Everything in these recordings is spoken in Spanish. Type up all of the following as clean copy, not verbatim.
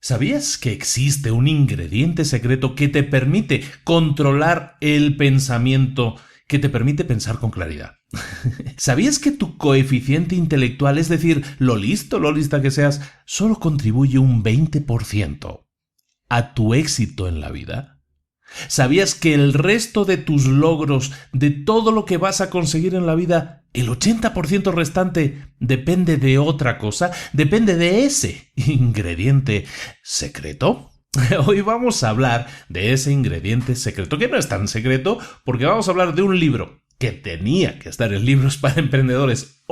¿Sabías que existe un ingrediente secreto que te permite controlar el pensamiento, que te permite pensar con claridad? ¿Sabías que tu coeficiente intelectual, es decir, lo listo, lo lista que seas, solo contribuye un 20% a tu éxito en la vida? ¿Sabías que el resto de tus logros, de todo lo que vas a conseguir en la vida, el 80% restante depende de otra cosa? ¿Depende de ese ingrediente secreto? Hoy vamos a hablar de ese ingrediente secreto, que no es tan secreto, porque vamos a hablar de un libro que tenía que estar en Libros para Emprendedores.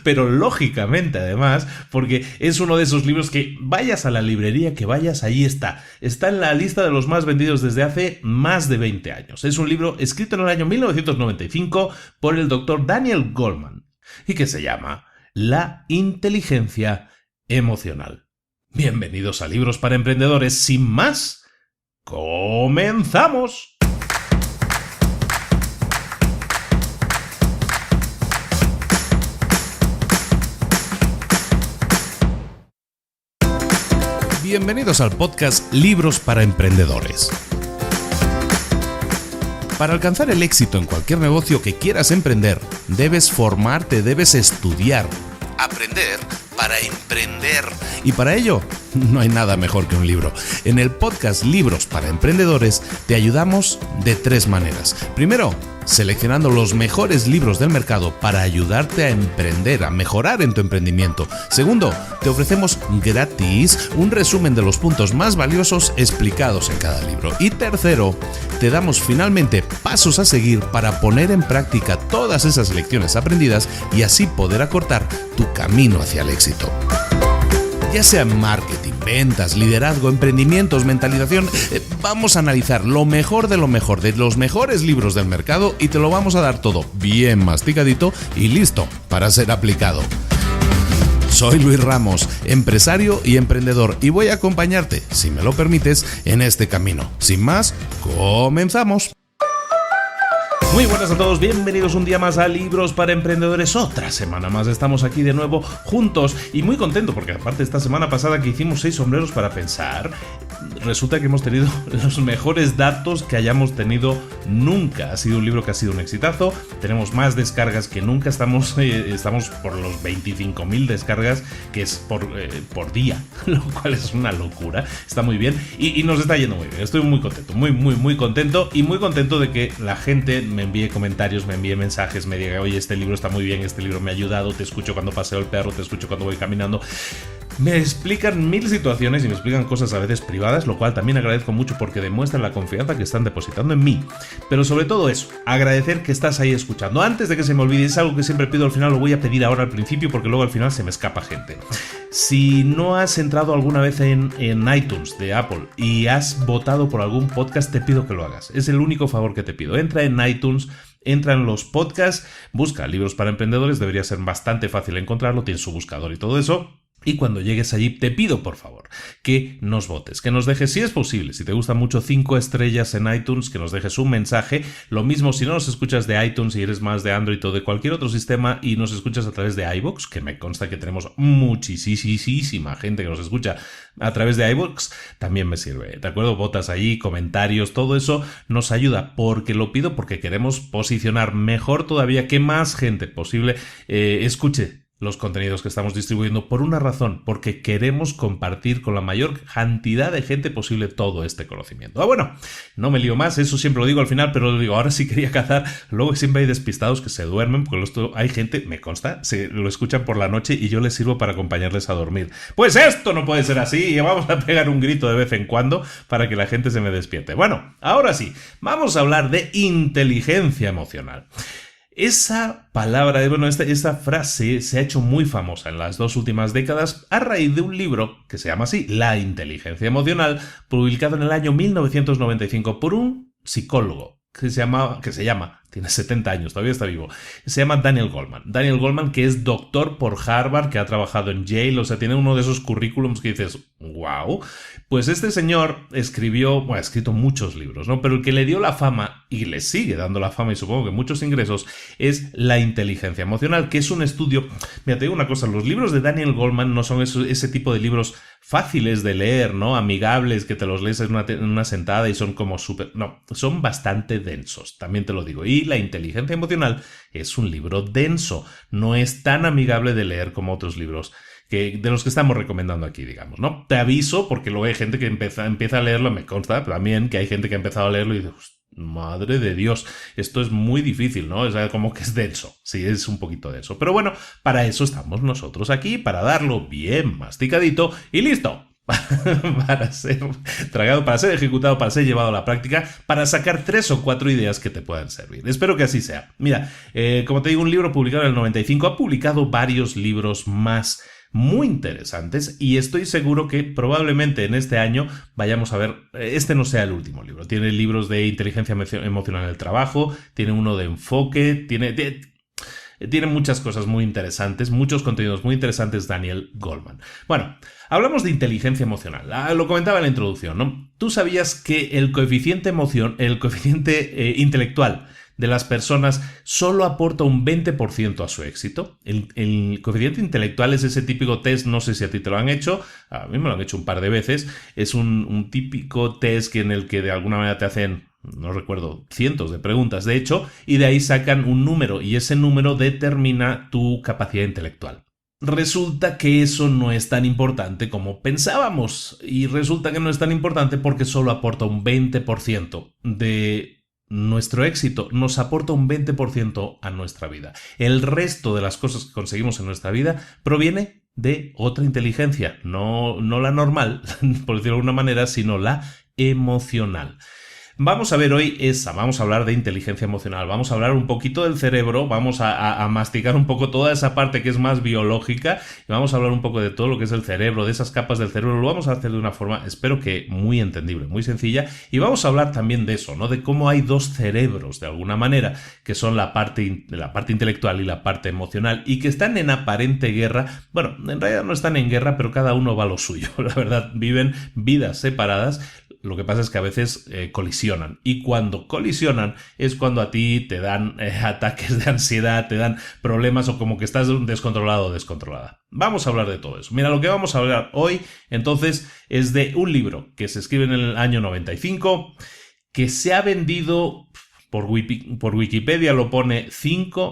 Pero lógicamente además, porque es uno de esos libros que vayas a la librería que vayas, ahí está. Está en la lista de los más vendidos desde hace más de 20 años. Es un libro escrito en el año 1995 por el doctor Daniel Goleman y que se llama La inteligencia emocional. Bienvenidos a Libros para Emprendedores. Sin más, ¡comenzamos! Bienvenidos al podcast Libros para Emprendedores. Para alcanzar el éxito en cualquier negocio que quieras emprender, debes formarte, debes estudiar, aprender para emprender. Y para ello, no hay nada mejor que un libro. En el podcast Libros para Emprendedores te ayudamos de 3 maneras. Primero, seleccionando los mejores libros del mercado para ayudarte a emprender, a mejorar en tu emprendimiento. Segundo, te ofrecemos gratis un resumen de los puntos más valiosos explicados en cada libro. Y tercero, te damos finalmente pasos a seguir para poner en práctica todas esas lecciones aprendidas y así poder acortar tu camino hacia el éxito. Ya sea marketing, ventas, liderazgo, emprendimientos, mentalización, vamos a analizar lo mejor de los mejores libros del mercado y te lo vamos a dar todo bien masticadito y listo para ser aplicado. Soy Luis Ramos, empresario y emprendedor, y voy a acompañarte, si me lo permites, en este camino. Sin más, comenzamos. Muy buenas a todos, bienvenidos un día más a Libros para Emprendedores. Otra semana más estamos aquí de nuevo juntos y muy contento porque aparte esta semana pasada que hicimos 6 sombreros para pensar, resulta que hemos tenido los mejores datos que hayamos tenido nunca. Ha sido un libro que ha sido un exitazo, tenemos más descargas que nunca, estamos por los 25.000 descargas, que es por día, lo cual es una locura, está muy bien y nos está yendo muy bien. Estoy muy contento, muy contento y muy contento de que la gente me envíe comentarios, me envíe mensajes, me diga, oye, este libro está muy bien, este libro me ha ayudado, te escucho cuando paseo el perro, te escucho cuando voy caminando. Me explican 1000 situaciones y me explican cosas a veces privadas, lo cual también agradezco mucho porque demuestran la confianza que están depositando en mí. Pero sobre todo eso, agradecer que estás ahí escuchando. Antes de que se me olvide, es algo que siempre pido al final, lo voy a pedir ahora al principio porque luego al final se me escapa gente. Si no has entrado alguna vez en iTunes de Apple y has votado por algún podcast, te pido que lo hagas. Es el único favor que te pido. Entra en iTunes, entra en los podcasts, busca Libros para Emprendedores, debería ser bastante fácil encontrarlo, tiene su buscador y todo eso. Y cuando llegues allí te pido por favor que nos votes, que nos dejes, si es posible, si te gusta mucho, 5 estrellas en iTunes, que nos dejes un mensaje. Lo mismo si no nos escuchas de iTunes y eres más de Android o de cualquier otro sistema y nos escuchas a través de iVoox, que me consta que tenemos muchísima gente que nos escucha a través de iVoox, también me sirve, ¿de acuerdo? Votas allí, comentarios, todo eso nos ayuda porque lo pido, porque queremos posicionar mejor todavía, que más gente posible escuche los contenidos que estamos distribuyendo, por una razón, porque queremos compartir con la mayor cantidad de gente posible todo este conocimiento. Bueno, no me lío más, eso siempre lo digo al final, pero lo digo, ahora sí quería cazar, luego siempre hay despistados que se duermen, porque hay gente, me consta, se lo escuchan por la noche y yo les sirvo para acompañarles a dormir. Pues esto no puede ser así, y vamos a pegar un grito de vez en cuando para que la gente se me despierte. Bueno, ahora sí, vamos a hablar de inteligencia emocional. Esa palabra, esta frase se ha hecho muy famosa en las 2 últimas décadas a raíz de un libro que se llama así, La inteligencia emocional, publicado en el año 1995 por un psicólogo que se llama tiene 70 años, todavía está vivo. Se llama Daniel Goleman. Daniel Goleman, que es doctor por Harvard, que ha trabajado en Yale, o sea, tiene uno de esos currículums que dices, wow. Pues este señor ha escrito muchos libros, ¿no? Pero el que le dio la fama, y le sigue dando la fama y supongo que muchos ingresos, es la inteligencia emocional, que es un estudio. Mira, te digo una cosa, los libros de Daniel Goleman no son ese tipo de libros fáciles de leer, ¿no? Amigables, que te los lees en una sentada y son como súper... No, son bastante densos, también te lo digo. Y la inteligencia emocional es un libro denso, no es tan amigable de leer como otros libros de los que estamos recomendando aquí, digamos, ¿no? Te aviso, porque luego hay gente que empieza a leerlo, me consta también que hay gente que ha empezado a leerlo y dice, madre de Dios, esto es muy difícil, ¿no? O sea, como que es denso, sí, es un poquito denso. Pero bueno, para eso estamos nosotros aquí, para darlo bien masticadito y listo. Para ser tragado, para ser ejecutado, para ser llevado a la práctica, para sacar 3 o 4 ideas que te puedan servir. Espero que así sea. Mira, como te digo, un libro publicado en el 95 ha publicado varios libros más muy interesantes y estoy seguro que probablemente en este año vayamos a ver, este no sea el último libro. Tiene libros de inteligencia emocional en el trabajo, tiene uno de enfoque, tiene muchas cosas muy interesantes, muchos contenidos muy interesantes Daniel Goleman. Bueno, hablamos de inteligencia emocional. Lo comentaba en la introducción, ¿no? ¿Tú sabías que el coeficiente intelectual de las personas solo aporta un 20% a su éxito? El coeficiente intelectual es ese típico test, no sé si a ti te lo han hecho, a mí me lo han hecho un par de veces, es un típico test en el que de alguna manera te hacen, no recuerdo, cientos de preguntas de hecho, y de ahí sacan un número y ese número determina tu capacidad intelectual. Resulta que eso no es tan importante como pensábamos y resulta que no es tan importante porque solo aporta un 20% de nuestro éxito, nos aporta un 20% a nuestra vida. El resto de las cosas que conseguimos en nuestra vida proviene de otra inteligencia, no la normal, por decirlo de alguna manera, sino la emocional. Vamos a ver hoy vamos a hablar de inteligencia emocional, vamos a hablar un poquito del cerebro, vamos a masticar un poco toda esa parte que es más biológica y vamos a hablar un poco de todo lo que es el cerebro, de esas capas del cerebro, lo vamos a hacer de una forma, espero que muy entendible, muy sencilla y vamos a hablar también de eso, ¿no? De cómo hay dos cerebros de alguna manera, que son la parte intelectual y la parte emocional y que están en aparente guerra, bueno, en realidad no están en guerra, pero cada uno va a lo suyo, la verdad, viven vidas separadas. Lo que pasa es que a veces colisionan y cuando colisionan es cuando a ti te dan ataques de ansiedad, te dan problemas o como que estás descontrolado o descontrolada. Vamos a hablar de todo eso. Mira, lo que vamos a hablar hoy entonces es de un libro que se escribe en el año 95 que se ha vendido... Por Wikipedia lo pone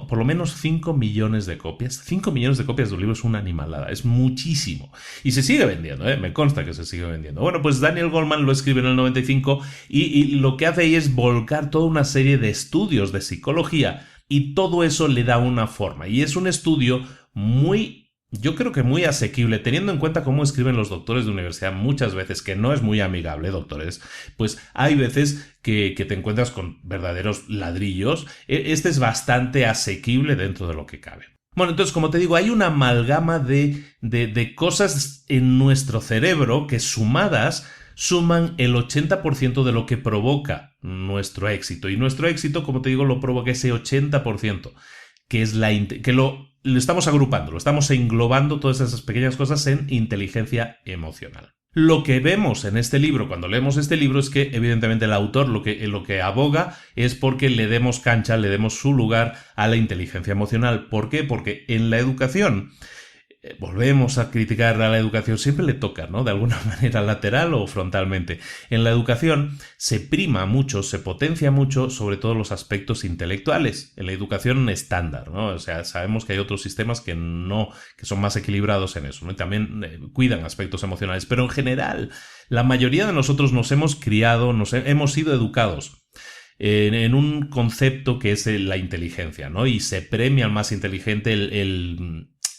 por lo menos 5 millones de copias. 5 millones de copias de un libro es una animalada, es muchísimo. Y se sigue vendiendo, me consta que se sigue vendiendo. Bueno, pues Daniel Goleman lo escribe en el 95 y lo que hace ahí es volcar toda una serie de estudios de psicología y todo eso le da una forma. Y es un estudio yo creo que muy asequible, teniendo en cuenta cómo escriben los doctores de universidad muchas veces, que no es muy amigable, doctores, pues hay veces que te encuentras con verdaderos ladrillos. Este es bastante asequible dentro de lo que cabe. Bueno, entonces, como te digo, hay una amalgama de cosas en nuestro cerebro que sumadas suman el 80% de lo que provoca nuestro éxito. Y nuestro éxito, como te digo, lo provoca ese 80%, que es lo estamos agrupando, lo estamos englobando todas esas pequeñas cosas en inteligencia emocional. Lo que vemos en este libro, cuando leemos este libro, es que evidentemente el autor lo que aboga es porque le demos cancha, le demos su lugar a la inteligencia emocional. ¿Por qué? Porque en la educación... Volvemos a criticar a la educación, siempre le toca, ¿no? De alguna manera lateral o frontalmente. En la educación se prima mucho, se potencia mucho sobre todo los aspectos intelectuales. En la educación estándar, ¿no? O sea, sabemos que hay otros sistemas que son más equilibrados en eso, ¿no? Y también cuidan aspectos emocionales. Pero en general, la mayoría de nosotros nos hemos criado, hemos sido educados en un concepto que es la inteligencia, ¿no? Y se premia al más inteligente,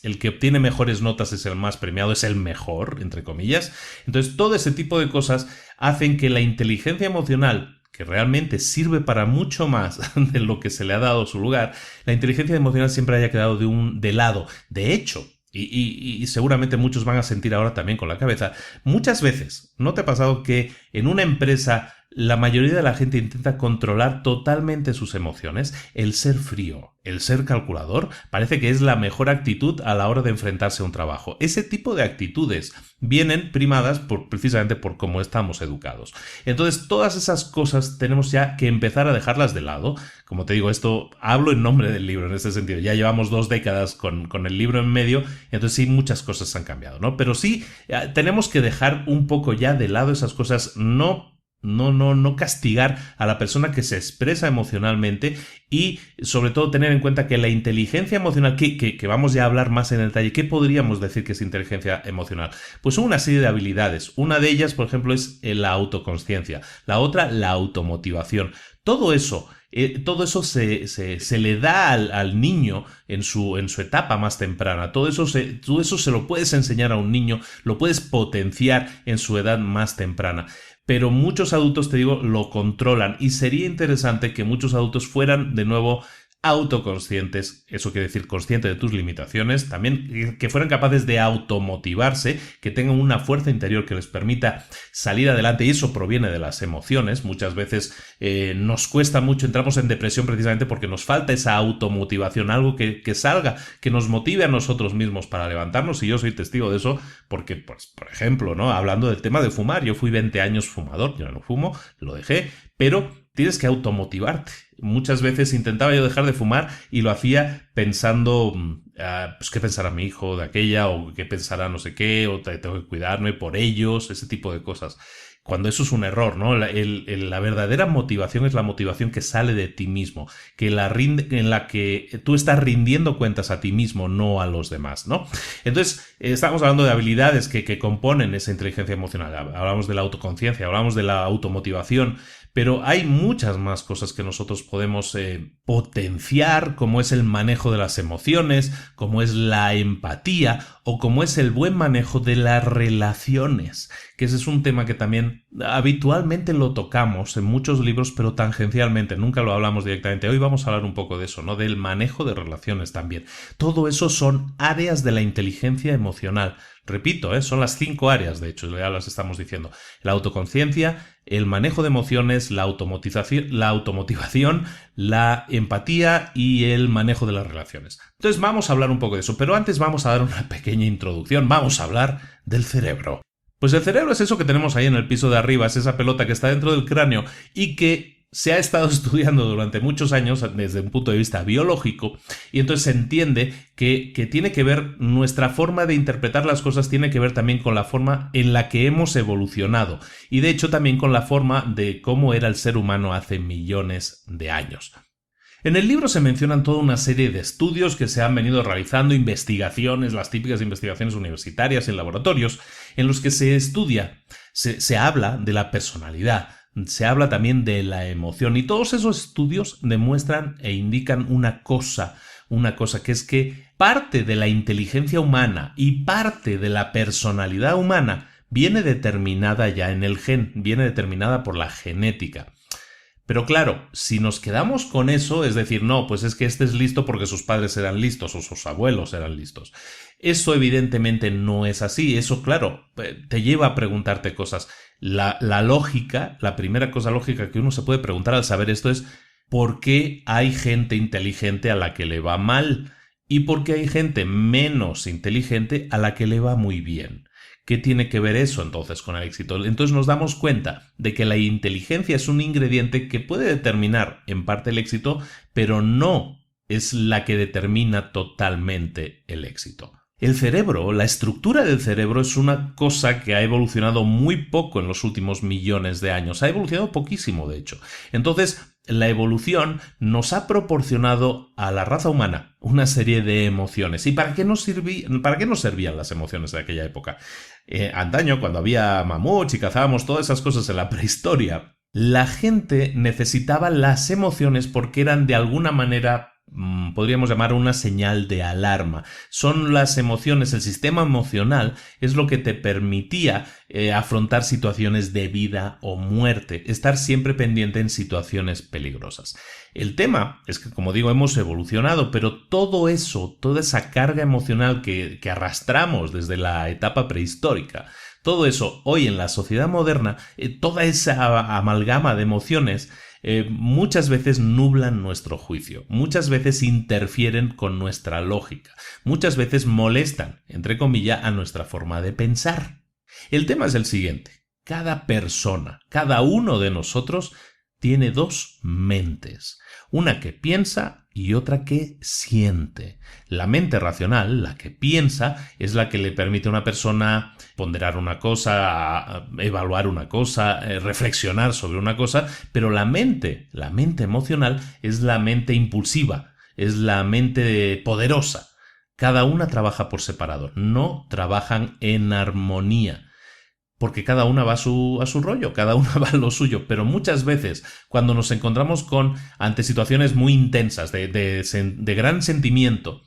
el que obtiene mejores notas es el más premiado, es el mejor, entre comillas. Entonces, todo ese tipo de cosas hacen que la inteligencia emocional, que realmente sirve para mucho más de lo que se le ha dado su lugar, la inteligencia emocional siempre haya quedado de lado. De hecho, y seguramente muchos van a sentir ahora también con la cabeza, muchas veces, ¿no te ha pasado que en una empresa la mayoría de la gente intenta controlar totalmente sus emociones. El ser frío, el ser calculador, parece que es la mejor actitud a la hora de enfrentarse a un trabajo. Ese tipo de actitudes vienen primadas precisamente por cómo estamos educados. Entonces, todas esas cosas tenemos ya que empezar a dejarlas de lado. Como te digo, esto hablo en nombre del libro en este sentido. Ya llevamos 2 décadas con el libro en medio, entonces sí, muchas cosas han cambiado, ¿no? Pero sí, tenemos que dejar un poco ya de lado esas cosas, no castigar a la persona que se expresa emocionalmente y sobre todo tener en cuenta que la inteligencia emocional, que vamos ya a hablar más en detalle, ¿qué podríamos decir que es inteligencia emocional? Pues son una serie de habilidades. Una de ellas, por ejemplo, es la autoconsciencia. La otra, la automotivación. Todo eso se le da al niño en su etapa más temprana. Todo eso se lo puedes enseñar a un niño, lo puedes potenciar en su edad más temprana. Pero muchos adultos, te digo, lo controlan y sería interesante que muchos adultos fueran de nuevo autoconscientes, eso quiere decir consciente de tus limitaciones, también que fueran capaces de automotivarse, que tengan una fuerza interior que les permita salir adelante, y eso proviene de las emociones. Muchas veces nos cuesta mucho, entramos en depresión precisamente porque nos falta esa automotivación, algo que salga, que nos motive a nosotros mismos para levantarnos, y yo soy testigo de eso porque, pues, por ejemplo, ¿no? Hablando del tema de fumar, yo fui 20 años fumador, yo no fumo, lo dejé, pero tienes que automotivarte. Muchas veces intentaba yo dejar de fumar y lo hacía pensando, pues qué pensará mi hijo de aquella, o qué pensará no sé qué, o tengo que cuidarme por ellos, ese tipo de cosas. Cuando eso es un error, ¿no? La verdadera motivación es la motivación que sale de ti mismo, en la que tú estás rindiendo cuentas a ti mismo, no a los demás, ¿no? Entonces, estamos hablando de habilidades que componen esa inteligencia emocional. Hablamos de la autoconciencia, hablamos de la automotivación, pero hay muchas más cosas que nosotros podemos potenciar, como es el manejo de las emociones, como es la empatía o como es el buen manejo de las relaciones, que ese es un tema que también habitualmente lo tocamos en muchos libros, pero tangencialmente, nunca lo hablamos directamente. Hoy vamos a hablar un poco de eso, ¿no? Del manejo de relaciones también. Todo eso son áreas de la inteligencia emocional. Repito, son las 5 áreas, de hecho, ya las estamos diciendo. La autoconciencia, el manejo de emociones, la automotivación, la empatía y el manejo de las relaciones. Entonces vamos a hablar un poco de eso, pero antes vamos a dar una pequeña introducción. Vamos a hablar del cerebro. Pues el cerebro es eso que tenemos ahí en el piso de arriba, es esa pelota que está dentro del cráneo y que se ha estado estudiando durante muchos años desde un punto de vista biológico, y entonces se entiende que tiene que ver, nuestra forma de interpretar las cosas tiene que ver también con la forma en la que hemos evolucionado, y de hecho también con la forma de cómo era el ser humano hace millones de años. En el libro se mencionan toda una serie de estudios que se han venido realizando, investigaciones, las típicas investigaciones universitarias en laboratorios, en los que se estudia, se habla de la personalidad, se habla también de la emoción, y todos esos estudios demuestran e indican una cosa que es que parte de la inteligencia humana y parte de la personalidad humana viene determinada ya en el gen, viene determinada por la genética. Pero claro, si nos quedamos con eso, es decir, no, pues es que este es listo porque sus padres eran listos o sus abuelos eran listos. Eso evidentemente no es así. Eso, claro, te lleva a preguntarte cosas. La lógica, la primera cosa lógica que uno se puede preguntar al saber esto es ¿por qué hay gente inteligente a la que le va mal? ¿Y por qué hay gente menos inteligente a la que le va muy bien? ¿Qué tiene que ver eso entonces con el éxito? Entonces nos damos cuenta de que la inteligencia es un ingrediente que puede determinar en parte el éxito, pero no es la que determina totalmente el éxito. El cerebro, la estructura del cerebro es una cosa que ha evolucionado muy poco en los últimos millones de años. Ha evolucionado poquísimo, de hecho. Entonces, la evolución nos ha proporcionado a la raza humana una serie de emociones. ¿Y para qué nos servían las emociones de aquella época? Antaño, cuando había mamuts y cazábamos todas esas cosas en la prehistoria, la gente necesitaba las emociones porque eran de alguna manera, podríamos llamar, una señal de alarma. Son las emociones, el sistema emocional es lo que te permitía afrontar situaciones de vida o muerte, estar siempre pendiente en situaciones peligrosas. El tema es que, como digo, hemos evolucionado, pero todo eso, toda esa carga emocional que arrastramos desde la etapa prehistórica, Todo eso, hoy en la sociedad moderna, toda esa amalgama de emociones, muchas veces nublan nuestro juicio, muchas veces interfieren con nuestra lógica, muchas veces molestan, entre comillas, a nuestra forma de pensar. El tema es el siguiente: cada persona, cada uno de nosotros tiene dos mentes, una que piensa y otra que siente. La mente racional, la que piensa, es la que le permite a una persona ponderar una cosa, evaluar una cosa, reflexionar sobre una cosa, pero la mente emocional es la mente impulsiva, es la mente poderosa. Cada una trabaja por separado, no trabajan en armonía, porque cada una va a su rollo, cada una va a lo suyo, pero muchas veces cuando nos encontramos ante situaciones muy intensas, de gran sentimiento,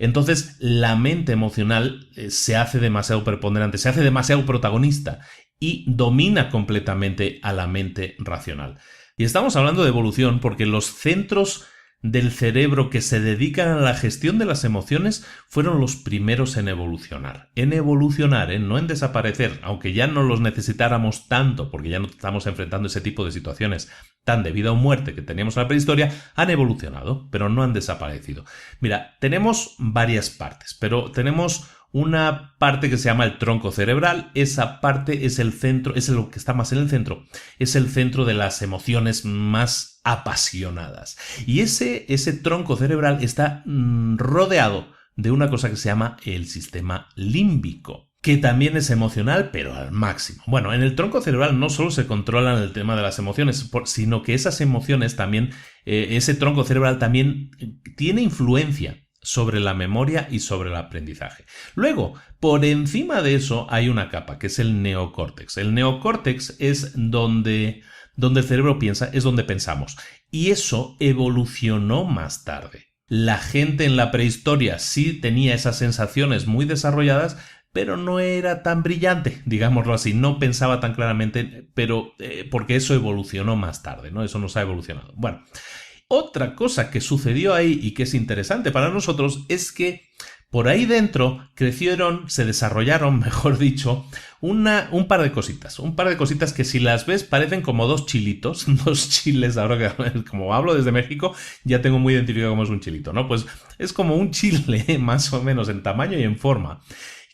entonces la mente emocional se hace demasiado preponderante, se hace demasiado protagonista y domina completamente a la mente racional. Y estamos hablando de evolución porque los centros del cerebro que se dedican a la gestión de las emociones fueron los primeros en evolucionar, no en desaparecer, aunque ya no los necesitáramos tanto, porque ya no estamos enfrentando ese tipo de situaciones tan de vida o muerte que teníamos en la prehistoria. Han evolucionado, pero no han desaparecido. Mira, tenemos varias partes, pero tenemos una parte que se llama el tronco cerebral. Esa parte es el centro, es lo que está más en el centro, es el centro de las emociones más apasionadas. Y ese tronco cerebral está rodeado de una cosa que se llama el sistema límbico, que también es emocional, pero al máximo. Bueno, en el tronco cerebral no solo se controlan el tema de las emociones, sino que esas emociones también, ese tronco cerebral también tiene influencia sobre la memoria y sobre el aprendizaje. Luego, por encima de eso hay una capa, que es el neocórtex. El neocórtex es donde el cerebro piensa, es donde pensamos. Y eso evolucionó más tarde. La gente en la prehistoria sí tenía esas sensaciones muy desarrolladas, pero no era tan brillante, digámoslo así, no pensaba tan claramente, pero porque eso evolucionó más tarde, ¿no? Eso nos ha evolucionado. Bueno, otra cosa que sucedió ahí y que es interesante para nosotros es que por ahí dentro se desarrollaron, mejor dicho, un par de cositas que si las ves parecen como dos chilitos, dos chiles. Ahora que como hablo desde México ya tengo muy identificado cómo es un chilito, ¿no? Pues es como un chile más o menos en tamaño y en forma,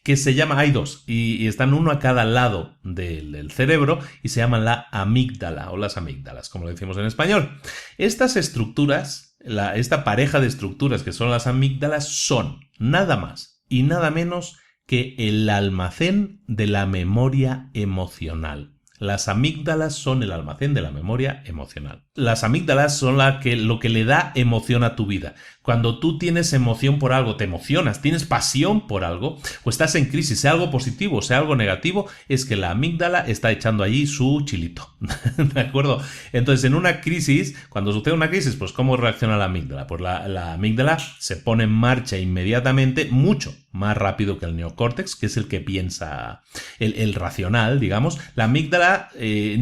que se llama, hay dos, y están uno a cada lado del cerebro y se llaman la amígdala o las amígdalas, como lo decimos en español. Estas estructuras, esta pareja de estructuras que son las amígdalas, son nada más y nada menos que el almacén de la memoria emocional. Las amígdalas son el almacén de la memoria emocional. Las amígdalas son lo que le da emoción a tu vida. Cuando tú tienes emoción por algo, te emocionas, tienes pasión por algo, o estás en crisis, sea algo positivo, sea algo negativo, es que la amígdala está echando allí su chilito. ¿De acuerdo? Entonces, en una crisis, cuando sucede una crisis, pues ¿cómo reacciona la amígdala? Pues la amígdala se pone en marcha inmediatamente, mucho más rápido que el neocórtex, que es el que piensa, el racional, digamos. La amígdala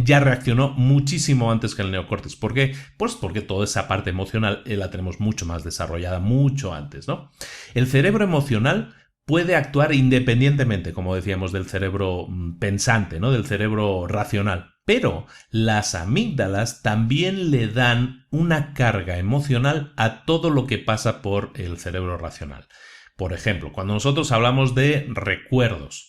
ya reaccionó muchísimo antes que el neocórtex. ¿Por qué? Pues porque toda esa parte emocional la tenemos mucho más desarrollada mucho antes, ¿no? El cerebro emocional puede actuar independientemente, como decíamos, del cerebro pensante, ¿no? Del cerebro racional. Pero las amígdalas también le dan una carga emocional a todo lo que pasa por el cerebro racional. Por ejemplo, cuando nosotros hablamos de recuerdos,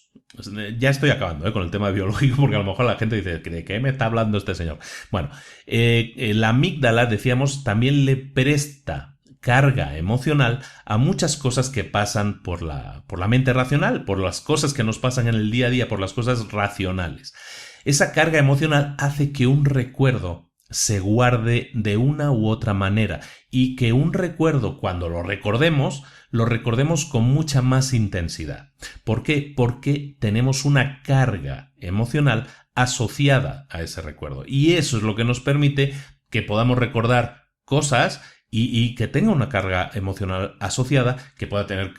ya estoy acabando con el tema biológico porque a lo mejor la gente dice, ¿de qué me está hablando este señor? Bueno, la amígdala, decíamos, también le presta carga emocional a muchas cosas que pasan por la mente racional, por las cosas que nos pasan en el día a día, por las cosas racionales. Esa carga emocional hace que un recuerdo se guarde de una u otra manera y que un recuerdo, cuando lo recordemos con mucha más intensidad. ¿Por qué? Porque tenemos una carga emocional asociada a ese recuerdo. Y eso es lo que nos permite que podamos recordar cosas y que tenga una carga emocional asociada que pueda tener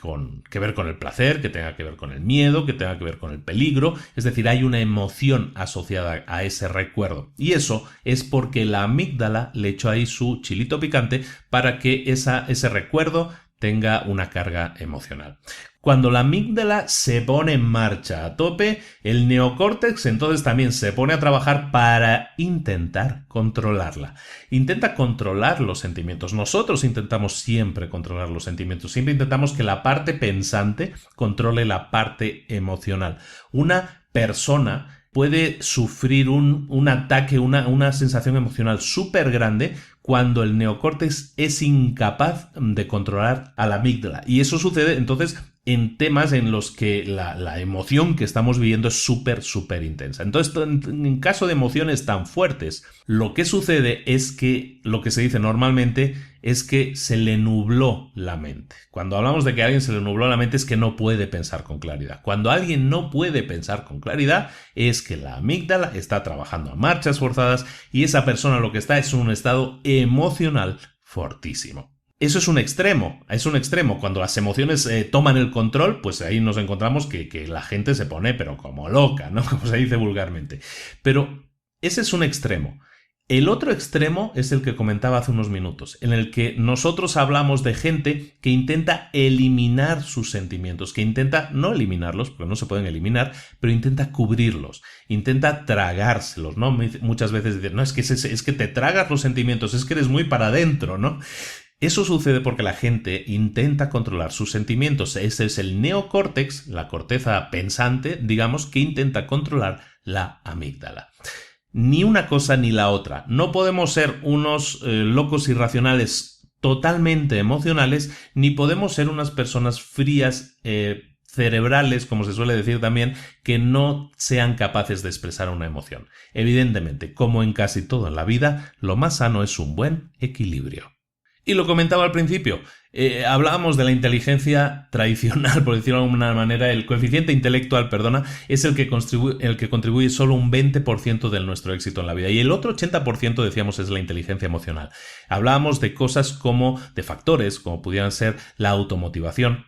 que ver con el placer, que tenga que ver con el miedo, que tenga que ver con el peligro. Es decir, hay una emoción asociada a ese recuerdo. Y eso es porque la amígdala le echó ahí su chilito picante para que ese recuerdo tenga una carga emocional. Cuando la amígdala se pone en marcha a tope, el neocórtex entonces también se pone a trabajar para intentar controlarla. Intenta controlar los sentimientos. Nosotros intentamos siempre controlar los sentimientos. Siempre intentamos que la parte pensante controle la parte emocional. Una persona puede sufrir un ataque, una sensación emocional súper grande cuando el neocórtex es incapaz de controlar a la amígdala. Y eso sucede entonces en temas en los que la emoción que estamos viviendo es súper intensa. Entonces, en caso de emociones tan fuertes, lo que sucede es que lo que se dice normalmente es que se le nubló la mente. Cuando hablamos de que a alguien se le nubló la mente es que no puede pensar con claridad. Cuando alguien no puede pensar con claridad es que la amígdala está trabajando a marchas forzadas y esa persona lo que está es en un estado emocional fortísimo. Eso es un extremo. Cuando las emociones toman el control, pues ahí nos encontramos que la gente se pone pero como loca, ¿no? Como se dice vulgarmente. Pero ese es un extremo. El otro extremo es el que comentaba hace unos minutos, en el que nosotros hablamos de gente que intenta eliminar sus sentimientos, que intenta no eliminarlos, porque no se pueden eliminar, pero intenta cubrirlos, intenta tragárselos, ¿no? Muchas veces dicen, no, es que te tragas los sentimientos, es que eres muy para adentro, ¿no? Eso sucede porque la gente intenta controlar sus sentimientos. Ese es el neocórtex, la corteza pensante, digamos, que intenta controlar la amígdala. Ni una cosa ni la otra. No podemos ser unos locos irracionales totalmente emocionales, ni podemos ser unas personas frías, cerebrales, como se suele decir también, que no sean capaces de expresar una emoción. Evidentemente, como en casi todo en la vida, lo más sano es un buen equilibrio. Y lo comentaba al principio, hablábamos de la inteligencia tradicional, por decirlo de alguna manera, el coeficiente intelectual, es el que contribuye solo un 20% de nuestro éxito en la vida. Y el otro 80%, decíamos, es la inteligencia emocional. Hablábamos de cosas como, de factores, como pudieran ser la automotivación.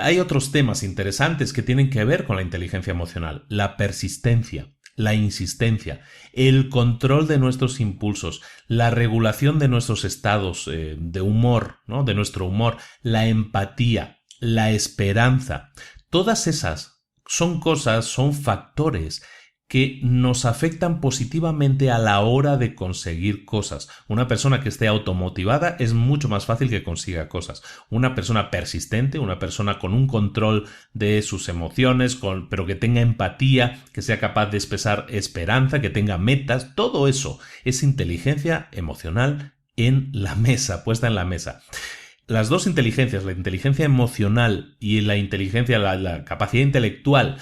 Hay otros temas interesantes que tienen que ver con la inteligencia emocional, la persistencia, la insistencia, el control de nuestros impulsos, la regulación de nuestros estados de humor, ¿no? De nuestro humor, la empatía, la esperanza. Todas esas son factores que nos afectan positivamente a la hora de conseguir cosas. Una persona que esté automotivada es mucho más fácil que consiga cosas. Una persona persistente, una persona con un control de sus emociones, pero que tenga empatía, que sea capaz de expresar esperanza, que tenga metas, todo eso es inteligencia emocional en la mesa, puesta en la mesa. Las dos inteligencias, la inteligencia emocional y la capacidad intelectual,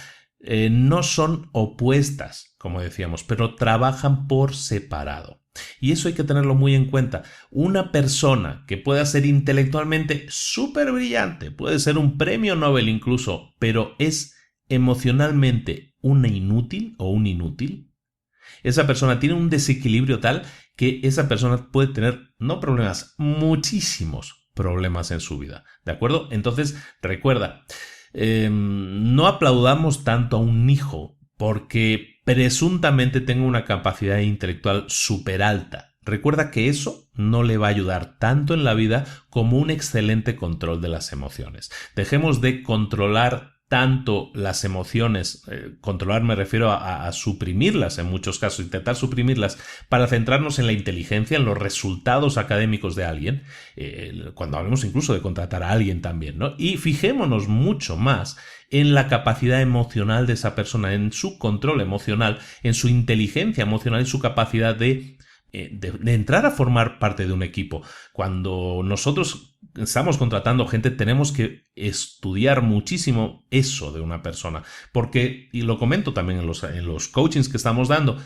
no son opuestas, como decíamos, pero trabajan por separado. Y eso hay que tenerlo muy en cuenta. Una persona que pueda ser intelectualmente súper brillante, puede ser un premio Nobel incluso, pero es emocionalmente una inútil o un inútil, esa persona tiene un desequilibrio tal que esa persona puede tener, no problemas, muchísimos problemas en su vida. ¿De acuerdo? Entonces, recuerda, no aplaudamos tanto a un hijo porque presuntamente tenga una capacidad intelectual súper alta. Recuerda que eso no le va a ayudar tanto en la vida como un excelente control de las emociones. Dejemos de controlar tanto las emociones, controlar me refiero a suprimirlas en muchos casos, intentar suprimirlas para centrarnos en la inteligencia, en los resultados académicos de alguien, cuando hablemos incluso de contratar a alguien también, ¿no? Y fijémonos mucho más en la capacidad emocional de esa persona, en su control emocional, en su inteligencia emocional y su capacidad de entrar a formar parte de un equipo. Cuando nosotros estamos contratando gente, tenemos que estudiar muchísimo eso de una persona, porque, y lo comento también en los coachings que estamos dando,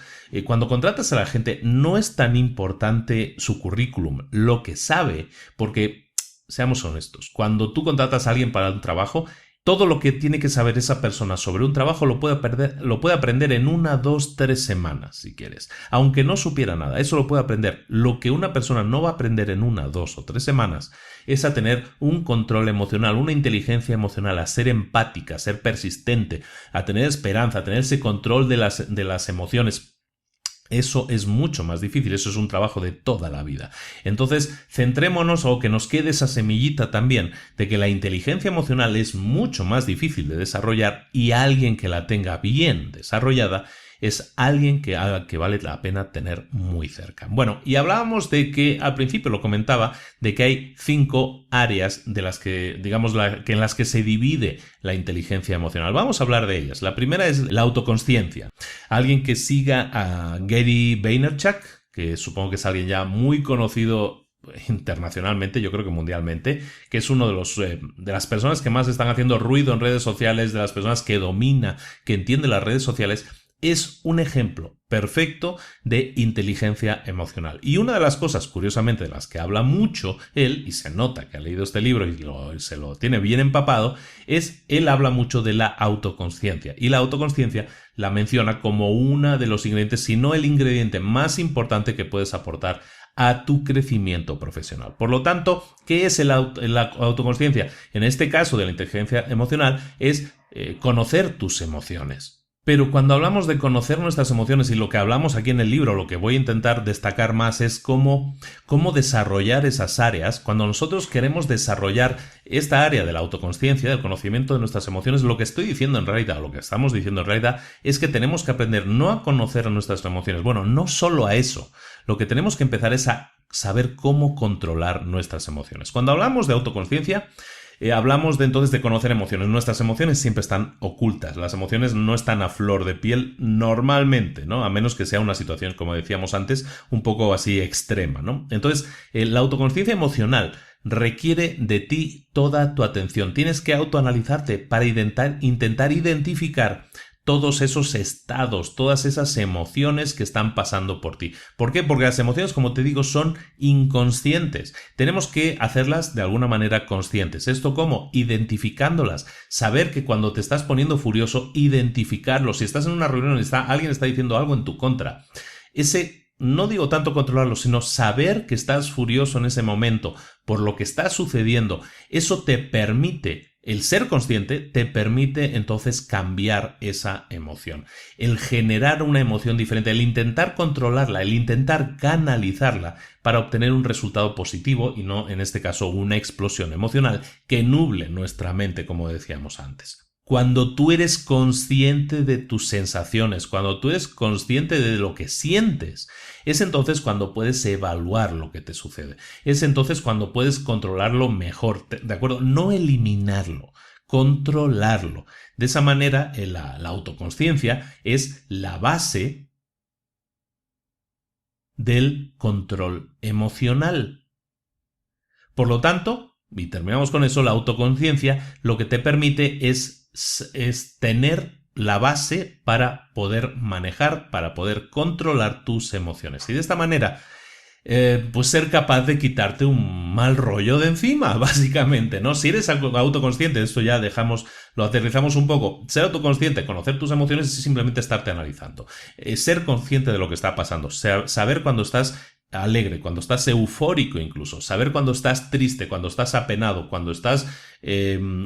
cuando contratas a la gente no es tan importante su currículum, lo que sabe, porque seamos honestos, cuando tú contratas a alguien para un trabajo, todo lo que tiene que saber esa persona sobre un trabajo lo puede aprender en 1, 2, 3 semanas, si quieres. Aunque no supiera nada, eso lo puede aprender. Lo que una persona no va a aprender en 1, 2 o 3 semanas es a tener un control emocional, una inteligencia emocional, a ser empática, a ser persistente, a tener esperanza, a tener ese control de las emociones. Eso es mucho más difícil, eso es un trabajo de toda la vida. Entonces, centrémonos o que nos quede esa semillita también de que la inteligencia emocional es mucho más difícil de desarrollar y alguien que la tenga bien desarrollada es alguien que vale la pena tener muy cerca. Bueno, y hablábamos de que, al principio lo comentaba, de que hay 5 áreas de las que, digamos, en las que se divide la inteligencia emocional. Vamos a hablar de ellas. La primera es la autoconsciencia. Alguien que siga a Gary Vaynerchuk, que supongo que es alguien ya muy conocido internacionalmente, yo creo que mundialmente, que es uno de las personas que más están haciendo ruido en redes sociales, de las personas que domina, que entiende las redes sociales, es un ejemplo perfecto de inteligencia emocional. Y una de las cosas, curiosamente, de las que habla mucho él, y se nota que ha leído este libro y se lo tiene bien empapado, él habla mucho de la autoconsciencia. Y la autoconsciencia la menciona como uno de los ingredientes, si no el ingrediente más importante que puedes aportar a tu crecimiento profesional. Por lo tanto, ¿qué es la autoconsciencia? En este caso de la inteligencia emocional es conocer tus emociones. Pero cuando hablamos de conocer nuestras emociones y lo que hablamos aquí en el libro, lo que voy a intentar destacar más es cómo desarrollar esas áreas. Cuando nosotros queremos desarrollar esta área de la autoconsciencia, del conocimiento de nuestras emociones, lo que estoy diciendo en realidad, lo que estamos diciendo en realidad, es que tenemos que aprender no a conocer nuestras emociones, bueno, no solo a eso. Lo que tenemos que empezar es a saber cómo controlar nuestras emociones. Cuando hablamos de autoconsciencia, hablamos entonces de conocer emociones. Nuestras emociones siempre están ocultas. Las emociones no están a flor de piel normalmente, ¿no? A menos que sea una situación, como decíamos antes, un poco así extrema, ¿no? Entonces, la autoconsciencia emocional requiere de ti toda tu atención. Tienes que autoanalizarte para intentar identificar todos esos estados, todas esas emociones que están pasando por ti. ¿Por qué? Porque las emociones, como te digo, son inconscientes. Tenemos que hacerlas de alguna manera conscientes. ¿Esto cómo? Identificándolas. Saber que cuando te estás poniendo furioso, identificarlo. Si estás en una reunión y alguien está diciendo algo en tu contra, no digo tanto controlarlo, sino saber que estás furioso en ese momento por lo que está sucediendo, eso te permite, el ser consciente te permite entonces cambiar esa emoción. El generar una emoción diferente, el intentar controlarla, el intentar canalizarla para obtener un resultado positivo y no, en este caso, una explosión emocional que nuble nuestra mente, como decíamos antes. Cuando tú eres consciente de tus sensaciones, cuando tú eres consciente de lo que sientes, es entonces cuando puedes evaluar lo que te sucede. Es entonces cuando puedes controlarlo mejor, ¿de acuerdo? No eliminarlo, controlarlo. De esa manera, la autoconsciencia es la base del control emocional. Por lo tanto, y terminamos con eso, la autoconciencia lo que te permite es tener la base para poder manejar, para poder controlar tus emociones. Y de esta manera, pues ser capaz de quitarte un mal rollo de encima, básicamente, ¿no? Si eres autoconsciente, esto ya lo aterrizamos un poco. Ser autoconsciente, conocer tus emociones es simplemente estarte analizando. Ser consciente de lo que está pasando, saber cuando estás alegre, cuando estás eufórico incluso, saber cuando estás triste, cuando estás apenado, cuando estás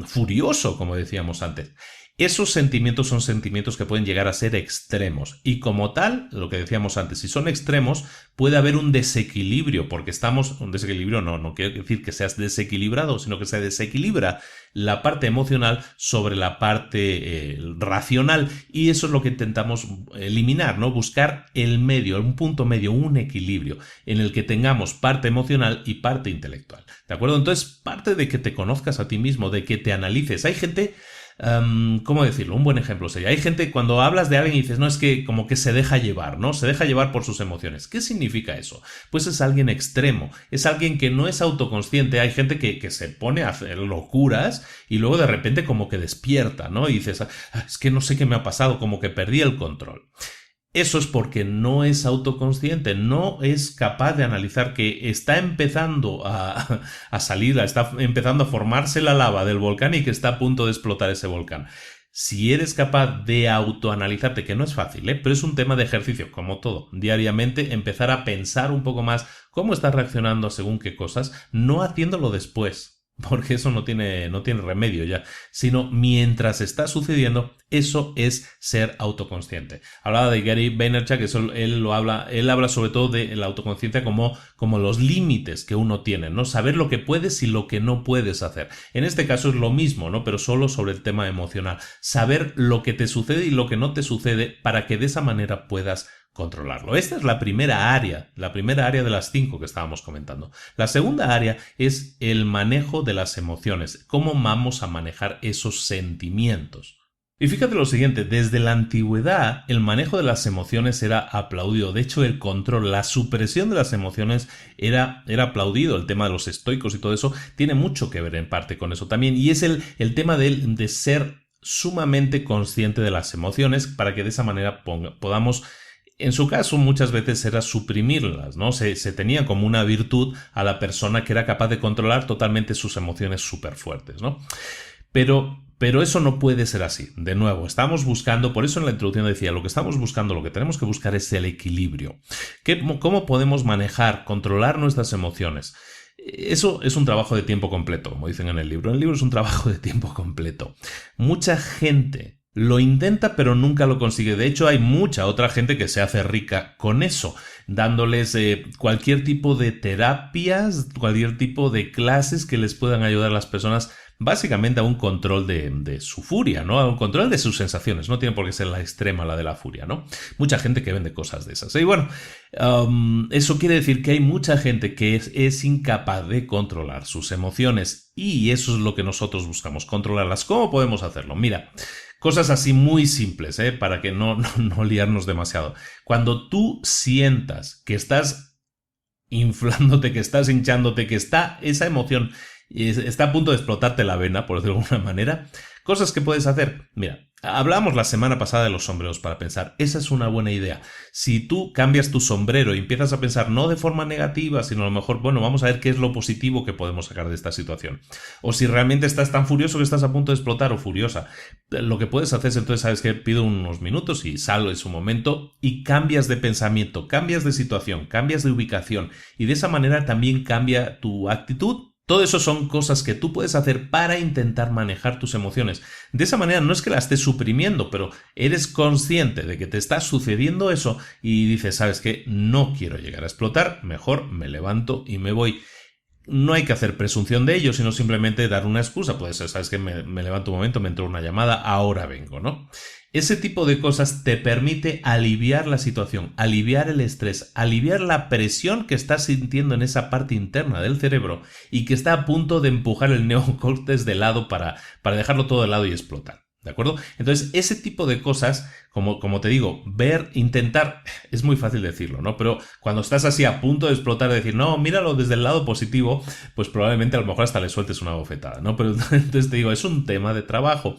furioso, como decíamos antes. Esos sentimientos son sentimientos que pueden llegar a ser extremos y como tal, lo que decíamos antes, si son extremos puede haber un desequilibrio porque un desequilibrio no quiere decir que seas desequilibrado, sino que se desequilibra la parte emocional sobre la parte racional y eso es lo que intentamos eliminar, ¿no? Buscar el medio, un punto medio, un equilibrio en el que tengamos parte emocional y parte intelectual, ¿de acuerdo? Entonces, parte de que te conozcas a ti mismo, de que te analices. Hay gente... ¿cómo decirlo? Un buen ejemplo sería, hay gente cuando hablas de alguien y dices, no, es que como que se deja llevar, ¿no? Se deja llevar por sus emociones. ¿Qué significa eso? Pues es alguien extremo, es alguien que no es autoconsciente. Hay gente que se pone a hacer locuras y luego de repente como que despierta, ¿no? Y dices, es que no sé qué me ha pasado, como que perdí el control. Eso es porque no es autoconsciente, no es capaz de analizar que está empezando a salir, está empezando a formarse la lava del volcán y que está a punto de explotar ese volcán. Si eres capaz de autoanalizarte, que no es fácil, pero es un tema de ejercicio, como todo, diariamente empezar a pensar un poco más cómo estás reaccionando según qué cosas, no haciéndolo después. porque eso no tiene remedio ya, sino mientras está sucediendo, eso es ser autoconsciente. Hablaba de Gary Vaynerchuk, que él habla sobre todo de la autoconsciencia como los límites que uno tiene, ¿no? Saber lo que puedes y lo que no puedes hacer. En este caso es lo mismo, ¿no? Pero solo sobre el tema emocional. Saber lo que te sucede y lo que no te sucede para que de esa manera puedas controlarlo. Esta es la primera área de las 5 que estábamos comentando. La segunda área es el manejo de las emociones, cómo vamos a manejar esos sentimientos. Y fíjate lo siguiente, desde la antigüedad el manejo de las emociones era aplaudido. De hecho, el control, la supresión de las emociones era aplaudido. El tema de los estoicos y todo eso tiene mucho que ver en parte con eso también. Y es el tema de ser sumamente consciente de las emociones para que de esa manera podamos... En su caso, muchas veces era suprimirlas, ¿no? Se tenía como una virtud a la persona que era capaz de controlar totalmente sus emociones súper fuertes, ¿no? Pero eso no puede ser así. De nuevo, estamos buscando, por eso en la introducción decía, lo que tenemos que buscar es el equilibrio. ¿Cómo podemos manejar, controlar nuestras emociones? Eso es un trabajo de tiempo completo, como dicen en el libro. El libro es un trabajo de tiempo completo. Mucha gente lo intenta pero nunca lo consigue. De hecho, hay mucha otra gente que se hace rica con eso, dándoles cualquier tipo de terapias, cualquier tipo de clases que les puedan ayudar a las personas básicamente a un control de su furia, ¿no? A un control de sus sensaciones. No tiene por qué ser la extrema, la de la furia, ¿no? Mucha gente que vende cosas de esas. Y bueno, eso quiere decir que hay mucha gente que es incapaz de controlar sus emociones y eso es lo que nosotros buscamos, controlarlas. ¿Cómo podemos hacerlo? Mira, cosas así muy simples, para que no liarnos demasiado. Cuando tú sientas que estás inflándote, que estás hinchándote, que está esa emoción está a punto de explotarte la vena, por decirlo de alguna manera, cosas que puedes hacer. Mira, hablamos la semana pasada de los sombreros para pensar. Esa es una buena idea. Si tú cambias tu sombrero y empiezas a pensar no de forma negativa, sino a lo mejor, bueno, vamos a ver qué es lo positivo que podemos sacar de esta situación. O si realmente estás tan furioso que estás a punto de explotar o furiosa, lo que puedes hacer es entonces, sabes que pido unos minutos y salgo en su momento y cambias de pensamiento, cambias de situación, cambias de ubicación y de esa manera también cambia tu actitud. Todo eso son cosas que tú puedes hacer para intentar manejar tus emociones. De esa manera no es que las estés suprimiendo, pero eres consciente de que te está sucediendo eso y dices, ¿sabes qué? No quiero llegar a explotar, mejor me levanto y me voy. No hay que hacer presunción de ello, sino simplemente dar una excusa. Puede ser, ¿sabes qué? Me levanto un momento, me entró una llamada, ahora vengo, ¿no? Ese tipo de cosas te permite aliviar la situación, aliviar el estrés, aliviar la presión que estás sintiendo en esa parte interna del cerebro y que está a punto de empujar el neocórtex de lado para dejarlo todo de lado y explotar. ¿De acuerdo? Entonces, ese tipo de cosas, como te digo, intentar, es muy fácil decirlo, ¿no? Pero cuando estás así a punto de explotar, de decir, no, míralo desde el lado positivo, pues probablemente a lo mejor hasta le sueltes una bofetada, ¿no? Pero entonces te digo, es un tema de trabajo.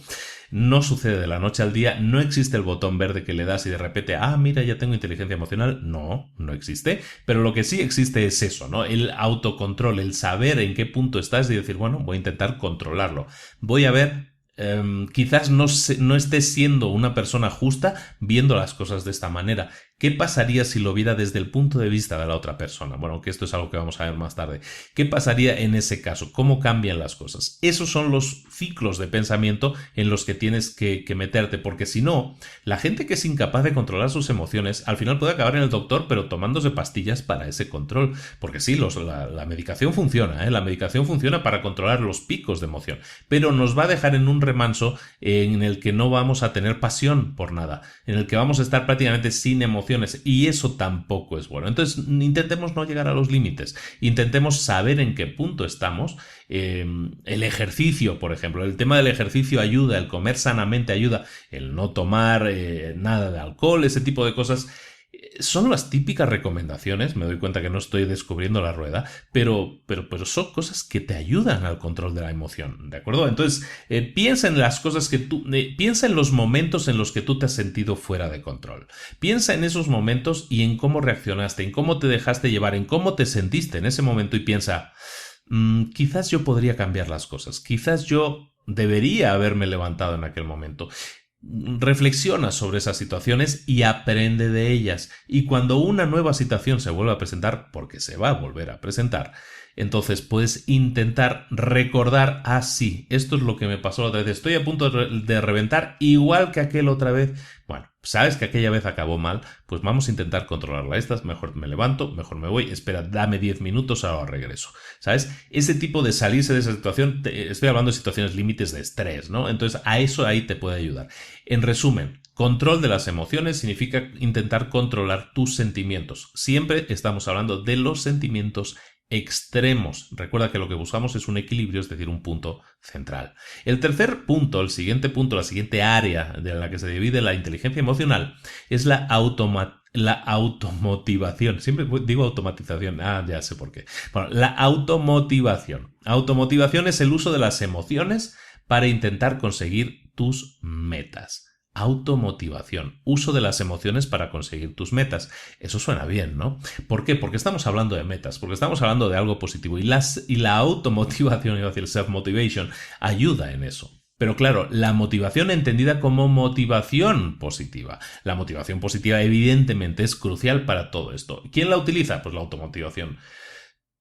No sucede de la noche al día, no existe el botón verde que le das y de repente, mira, ya tengo inteligencia emocional. No existe, pero lo que sí existe es eso, ¿no? El autocontrol, el saber en qué punto estás y decir, bueno, voy a intentar controlarlo. Voy a ver, quizás no estés siendo una persona justa viendo las cosas de esta manera. ¿Qué pasaría si lo viera desde el punto de vista de la otra persona? Bueno, que esto es algo que vamos a ver más tarde. ¿Qué pasaría en ese caso? ¿Cómo cambian las cosas? Esos son los ciclos de pensamiento en los que tienes que meterte, porque si no, la gente que es incapaz de controlar sus emociones, al final puede acabar en el doctor, pero tomándose pastillas para ese control. Porque sí, la medicación funciona, la medicación funciona para controlar los picos de emoción, pero nos va a dejar en un remanso en el que no vamos a tener pasión por nada, en el que vamos a estar prácticamente sin emociones. Y eso tampoco es bueno. Entonces intentemos no llegar a los límites, intentemos saber en qué punto estamos. El ejercicio, por ejemplo, el tema del ejercicio ayuda, el comer sanamente ayuda, el no tomar nada de alcohol, ese tipo de cosas. Son las típicas recomendaciones, me doy cuenta que no estoy descubriendo la rueda, pero son cosas que te ayudan al control de la emoción, ¿de acuerdo? Entonces, piensa en las cosas piensa en los momentos en los que tú te has sentido fuera de control. Piensa en esos momentos y en cómo reaccionaste, en cómo te dejaste llevar, en cómo te sentiste en ese momento y piensa, quizás yo podría cambiar las cosas, quizás yo debería haberme levantado en aquel momento. reflexiona sobre esas situaciones y aprende de ellas. Y cuando una nueva situación se vuelva a presentar, porque se va a volver a presentar, entonces puedes intentar recordar, sí, esto es lo que me pasó la otra vez, estoy a punto de reventar igual que aquel otra vez. Bueno, sabes que aquella vez acabó mal, pues vamos a intentar controlarla. Mejor me levanto, mejor me voy, espera, dame 10 minutos, ahora regreso. ¿Sabes? Ese tipo de salirse de esa situación, estoy hablando de situaciones límites de estrés, ¿no? Entonces a eso ahí te puede ayudar. En resumen, control de las emociones significa intentar controlar tus sentimientos. Siempre estamos hablando de los sentimientos extremos. Recuerda que lo que buscamos es un equilibrio, es decir, un punto central. El tercer punto, el siguiente punto, la siguiente área de la que se divide la inteligencia emocional es la automotivación. Siempre digo automatización. Ya sé por qué. Bueno, la automotivación. Automotivación es el uso de las emociones para intentar conseguir tus metas. Automotivación, uso de las emociones para conseguir tus metas. Eso suena bien, ¿no? ¿Por qué? Porque estamos hablando de metas, porque estamos hablando de algo positivo y la automotivación, iba a decir self-motivation, ayuda en eso. Pero claro, la motivación entendida como motivación positiva. La motivación positiva evidentemente es crucial para todo esto. ¿Quién la utiliza? Pues la automotivación.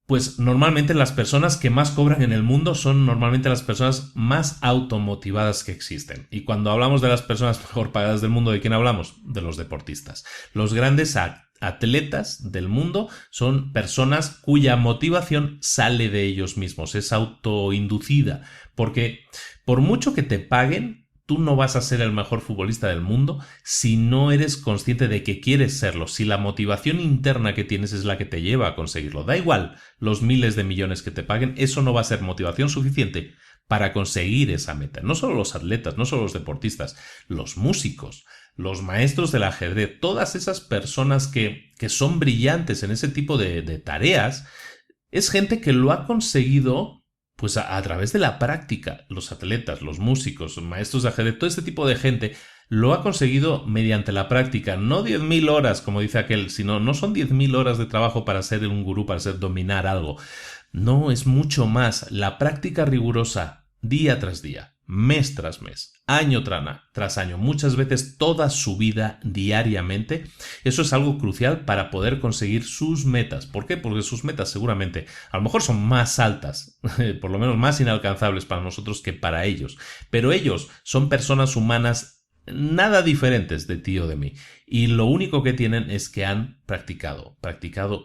Pues normalmente las personas que más cobran en el mundo son normalmente las personas más automotivadas que existen. Y cuando hablamos de las personas mejor pagadas del mundo, ¿de quién hablamos? De los deportistas. Los grandes atletas del mundo son personas cuya motivación sale de ellos mismos, es autoinducida. Porque por mucho que te paguen, tú no vas a ser el mejor futbolista del mundo si no eres consciente de que quieres serlo, si la motivación interna que tienes es la que te lleva a conseguirlo. Da igual los miles de millones que te paguen, eso no va a ser motivación suficiente para conseguir esa meta. No solo los atletas, no solo los deportistas, los músicos, los maestros del ajedrez, todas esas personas que son brillantes en ese tipo de tareas, es gente que lo ha conseguido pues a través de la práctica. Los atletas, los músicos, maestros de ajedrez, todo este tipo de gente lo ha conseguido mediante la práctica. No 10.000 horas, como dice aquel, sino no son 10.000 horas de trabajo para ser un gurú, para dominar algo. No, es mucho más. La práctica rigurosa, día tras día, mes tras mes, año tras año, muchas veces toda su vida diariamente, eso es algo crucial para poder conseguir sus metas. ¿Por qué? Porque sus metas seguramente a lo mejor son más altas, por lo menos más inalcanzables para nosotros que para ellos, pero ellos son personas humanas nada diferentes de ti o de mí, y lo único que tienen es que han practicado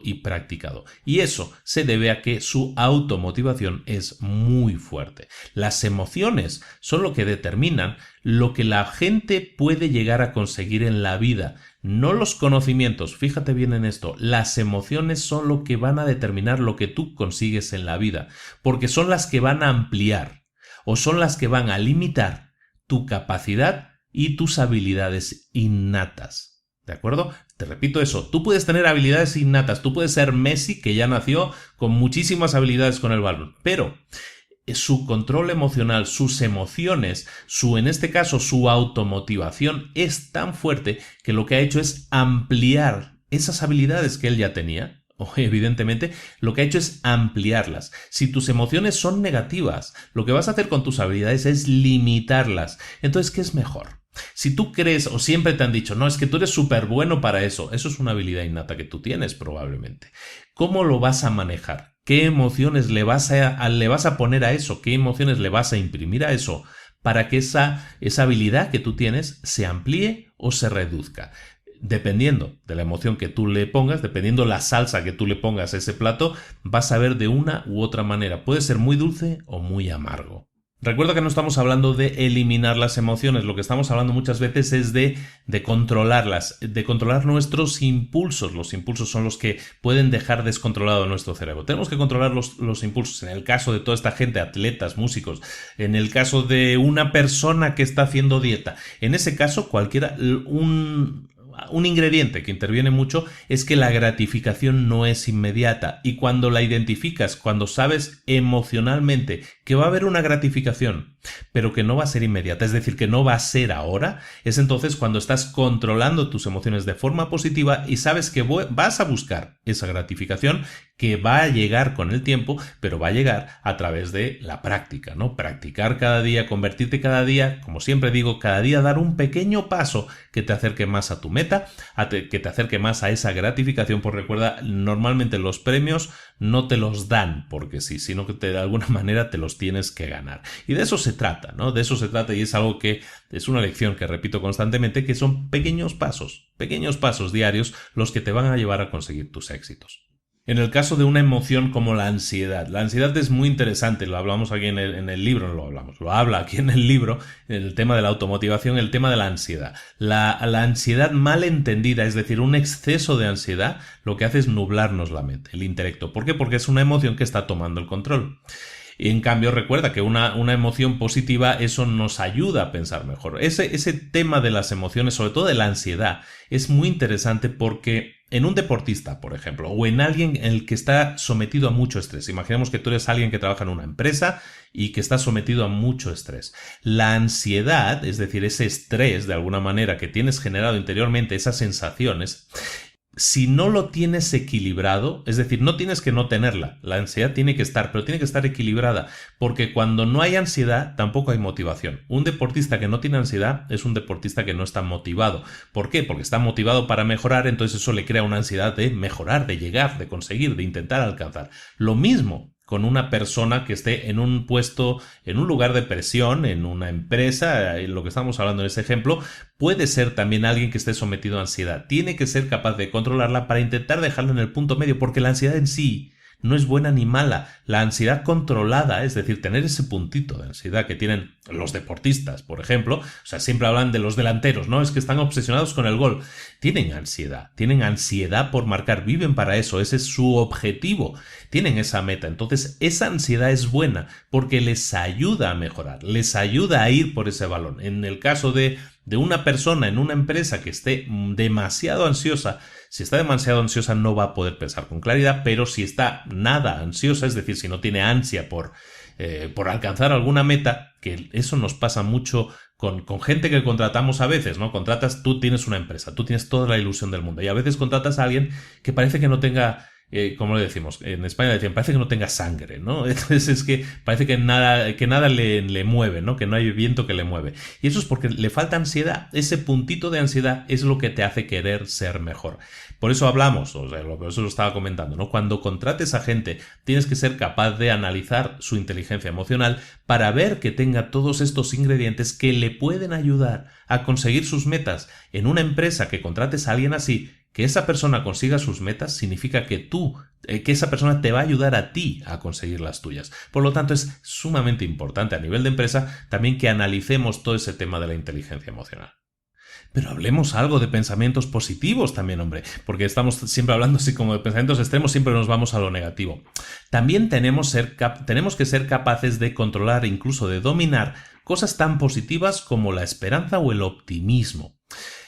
y practicado, y eso se debe a que su automotivación es muy fuerte. Las emociones son lo que determinan lo que la gente puede llegar a conseguir en la vida, no los conocimientos. Fíjate bien en esto, las emociones son lo que van a determinar lo que tú consigues en la vida, porque son las que van a ampliar o son las que van a limitar tu capacidad y tus habilidades innatas. ¿De acuerdo? Te repito eso, tú puedes tener habilidades innatas, tú puedes ser Messi, que ya nació con muchísimas habilidades con el balón, pero su control emocional, sus emociones, en este caso su automotivación es tan fuerte que lo que ha hecho es ampliar esas habilidades que él ya tenía. Evidentemente, lo que ha hecho es ampliarlas. Si tus emociones son negativas, lo que vas a hacer con tus habilidades es limitarlas. Entonces, ¿qué es mejor? Si tú crees o siempre te han dicho, no, es que tú eres súper bueno para eso es una habilidad innata que tú tienes probablemente. ¿Cómo lo vas a manejar? ¿Qué emociones le vas a poner a eso? ¿Qué emociones le vas a imprimir a eso? Para que esa habilidad que tú tienes se amplíe o se reduzca. Dependiendo de la emoción que tú le pongas, dependiendo la salsa que tú le pongas a ese plato, vas a ver de una u otra manera. Puede ser muy dulce o muy amargo. Recuerda que no estamos hablando de eliminar las emociones, lo que estamos hablando muchas veces es de controlarlas, de controlar nuestros impulsos. Los impulsos son los que pueden dejar descontrolado nuestro cerebro. Tenemos que controlar los impulsos. En el caso de toda esta gente, atletas, músicos, en el caso de una persona que está haciendo dieta, en ese caso cualquiera, un ingrediente que interviene mucho es que la gratificación no es inmediata, y cuando la identificas, cuando sabes emocionalmente que va a haber una gratificación pero que no va a ser inmediata, es decir, que no va a ser ahora, es entonces cuando estás controlando tus emociones de forma positiva y sabes que vas a buscar esa gratificación que va a llegar con el tiempo, pero va a llegar a través de la práctica, ¿no? Practicar cada día, convertirte cada día, como siempre digo, cada día dar un pequeño paso que te acerque más a tu meta, que te acerque más a esa gratificación, porque recuerda, normalmente los premios no te los dan porque sí, sino que de alguna manera te los tienes que ganar. Y de eso se trata, ¿no? De eso se trata, y es algo que es una lección que repito constantemente, que son pequeños pasos diarios los que te van a llevar a conseguir tus éxitos. En el caso de una emoción como la ansiedad es muy interesante, lo hablamos aquí en el libro, lo habla aquí en el libro, en el tema de la automotivación, el tema de la ansiedad. La ansiedad mal entendida, es decir, un exceso de ansiedad, lo que hace es nublarnos la mente, el intelecto. ¿Por qué? Porque es una emoción que está tomando el control. Y en cambio, recuerda que una emoción positiva, eso nos ayuda a pensar mejor. Ese tema de las emociones, sobre todo de la ansiedad, es muy interesante porque en un deportista, por ejemplo, o en alguien en el que está sometido a mucho estrés. Imaginemos que tú eres alguien que trabaja en una empresa y que está sometido a mucho estrés. La ansiedad, es decir, ese estrés de alguna manera que tienes generado interiormente, esas sensaciones, si no lo tienes equilibrado, es decir, no tienes que no tenerla, la ansiedad tiene que estar, pero tiene que estar equilibrada, porque cuando no hay ansiedad tampoco hay motivación. Un deportista que no tiene ansiedad es un deportista que no está motivado. ¿Por qué? Porque está motivado para mejorar, entonces eso le crea una ansiedad de mejorar, de llegar, de conseguir, de intentar alcanzar. Lo mismo con una persona que esté en un puesto, en un lugar de presión, en una empresa, en lo que estamos hablando en ese ejemplo, puede ser también alguien que esté sometido a ansiedad. Tiene que ser capaz de controlarla para intentar dejarla en el punto medio, porque la ansiedad en sí no es buena ni mala. La ansiedad controlada, es decir, tener ese puntito de ansiedad que tienen los deportistas, por ejemplo, o sea, siempre hablan de los delanteros, ¿no? Es que están obsesionados con el gol. Tienen ansiedad por marcar, viven para eso, ese es su objetivo, tienen esa meta. Entonces, esa ansiedad es buena porque les ayuda a mejorar, les ayuda a ir por ese balón. En el caso de una persona en una empresa que esté demasiado ansiosa, si está demasiado ansiosa no va a poder pensar con claridad, pero si está nada ansiosa, es decir, si no tiene ansia por alcanzar alguna meta, que eso nos pasa mucho con gente que contratamos a veces, ¿no? Tú tienes una empresa, tú tienes toda la ilusión del mundo y a veces contratas a alguien que parece que no tenga, como le decimos, en España decían, parece que no tenga sangre, ¿no? Entonces es que parece que nada le mueve, ¿no? Que no hay viento que le mueve. Y eso es porque le falta ansiedad. Ese puntito de ansiedad es lo que te hace querer ser mejor. Por eso hablamos, o sea, por eso lo estaba comentando, ¿no? Cuando contrates a gente, tienes que ser capaz de analizar su inteligencia emocional para ver que tenga todos estos ingredientes que le pueden ayudar a conseguir sus metas. En una empresa que contrates a alguien así, que esa persona consiga sus metas significa que que esa persona te va a ayudar a ti a conseguir las tuyas. Por lo tanto, es sumamente importante a nivel de empresa también que analicemos todo ese tema de la inteligencia emocional. Pero hablemos algo de pensamientos positivos también, hombre, porque estamos siempre hablando así como de pensamientos extremos, siempre nos vamos a lo negativo. También tenemos que ser capaces de controlar e incluso de dominar cosas tan positivas como la esperanza o el optimismo.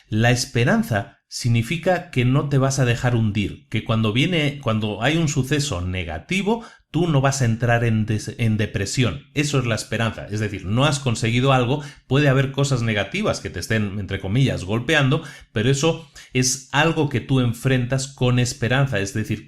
La esperanza significa que no te vas a dejar hundir, que cuando hay un suceso negativo, tú no vas a entrar en depresión. Eso es la esperanza. Es decir, no has conseguido algo, puede haber cosas negativas que te estén, entre comillas, golpeando, pero eso es algo que tú enfrentas con esperanza, es decir,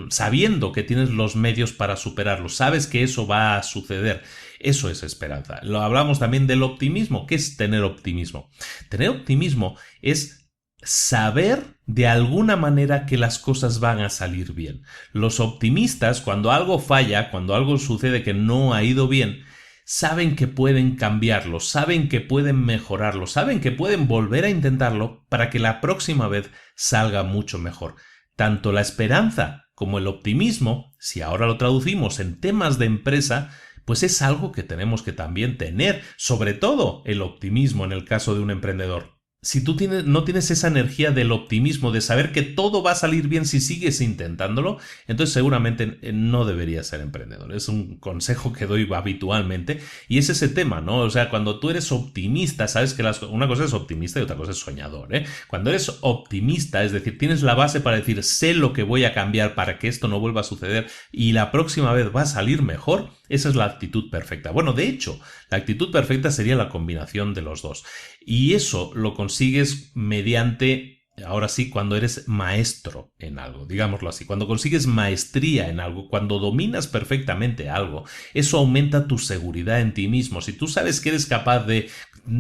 sabiendo que tienes los medios para superarlo. Sabes que eso va a suceder. Eso es esperanza. Lo hablamos también del optimismo. ¿Qué es tener optimismo? Tener optimismo es saber de alguna manera que las cosas van a salir bien. Los optimistas, cuando algo falla, cuando algo sucede que no ha ido bien, saben que pueden cambiarlo, saben que pueden mejorarlo, saben que pueden volver a intentarlo para que la próxima vez salga mucho mejor. Tanto la esperanza como el optimismo, si ahora lo traducimos en temas de empresa, pues es algo que tenemos que también tener, sobre todo el optimismo en el caso de un emprendedor. si tú no tienes esa energía del optimismo, de saber que todo va a salir bien si sigues intentándolo, entonces seguramente no deberías ser emprendedor. Es un consejo que doy habitualmente y es ese tema, ¿no? O sea, cuando tú eres optimista, sabes que una cosa es optimista y otra cosa es soñador, ¿eh? Cuando eres optimista, es decir, tienes la base para decir, sé lo que voy a cambiar para que esto no vuelva a suceder y la próxima vez va a salir mejor, esa es la actitud perfecta. Bueno, de hecho, la actitud perfecta sería la combinación de los dos. Y eso lo consigues mediante, ahora sí, cuando eres maestro en algo, digámoslo así, cuando consigues maestría en algo, cuando dominas perfectamente algo, eso aumenta tu seguridad en ti mismo. Si tú sabes que eres capaz de,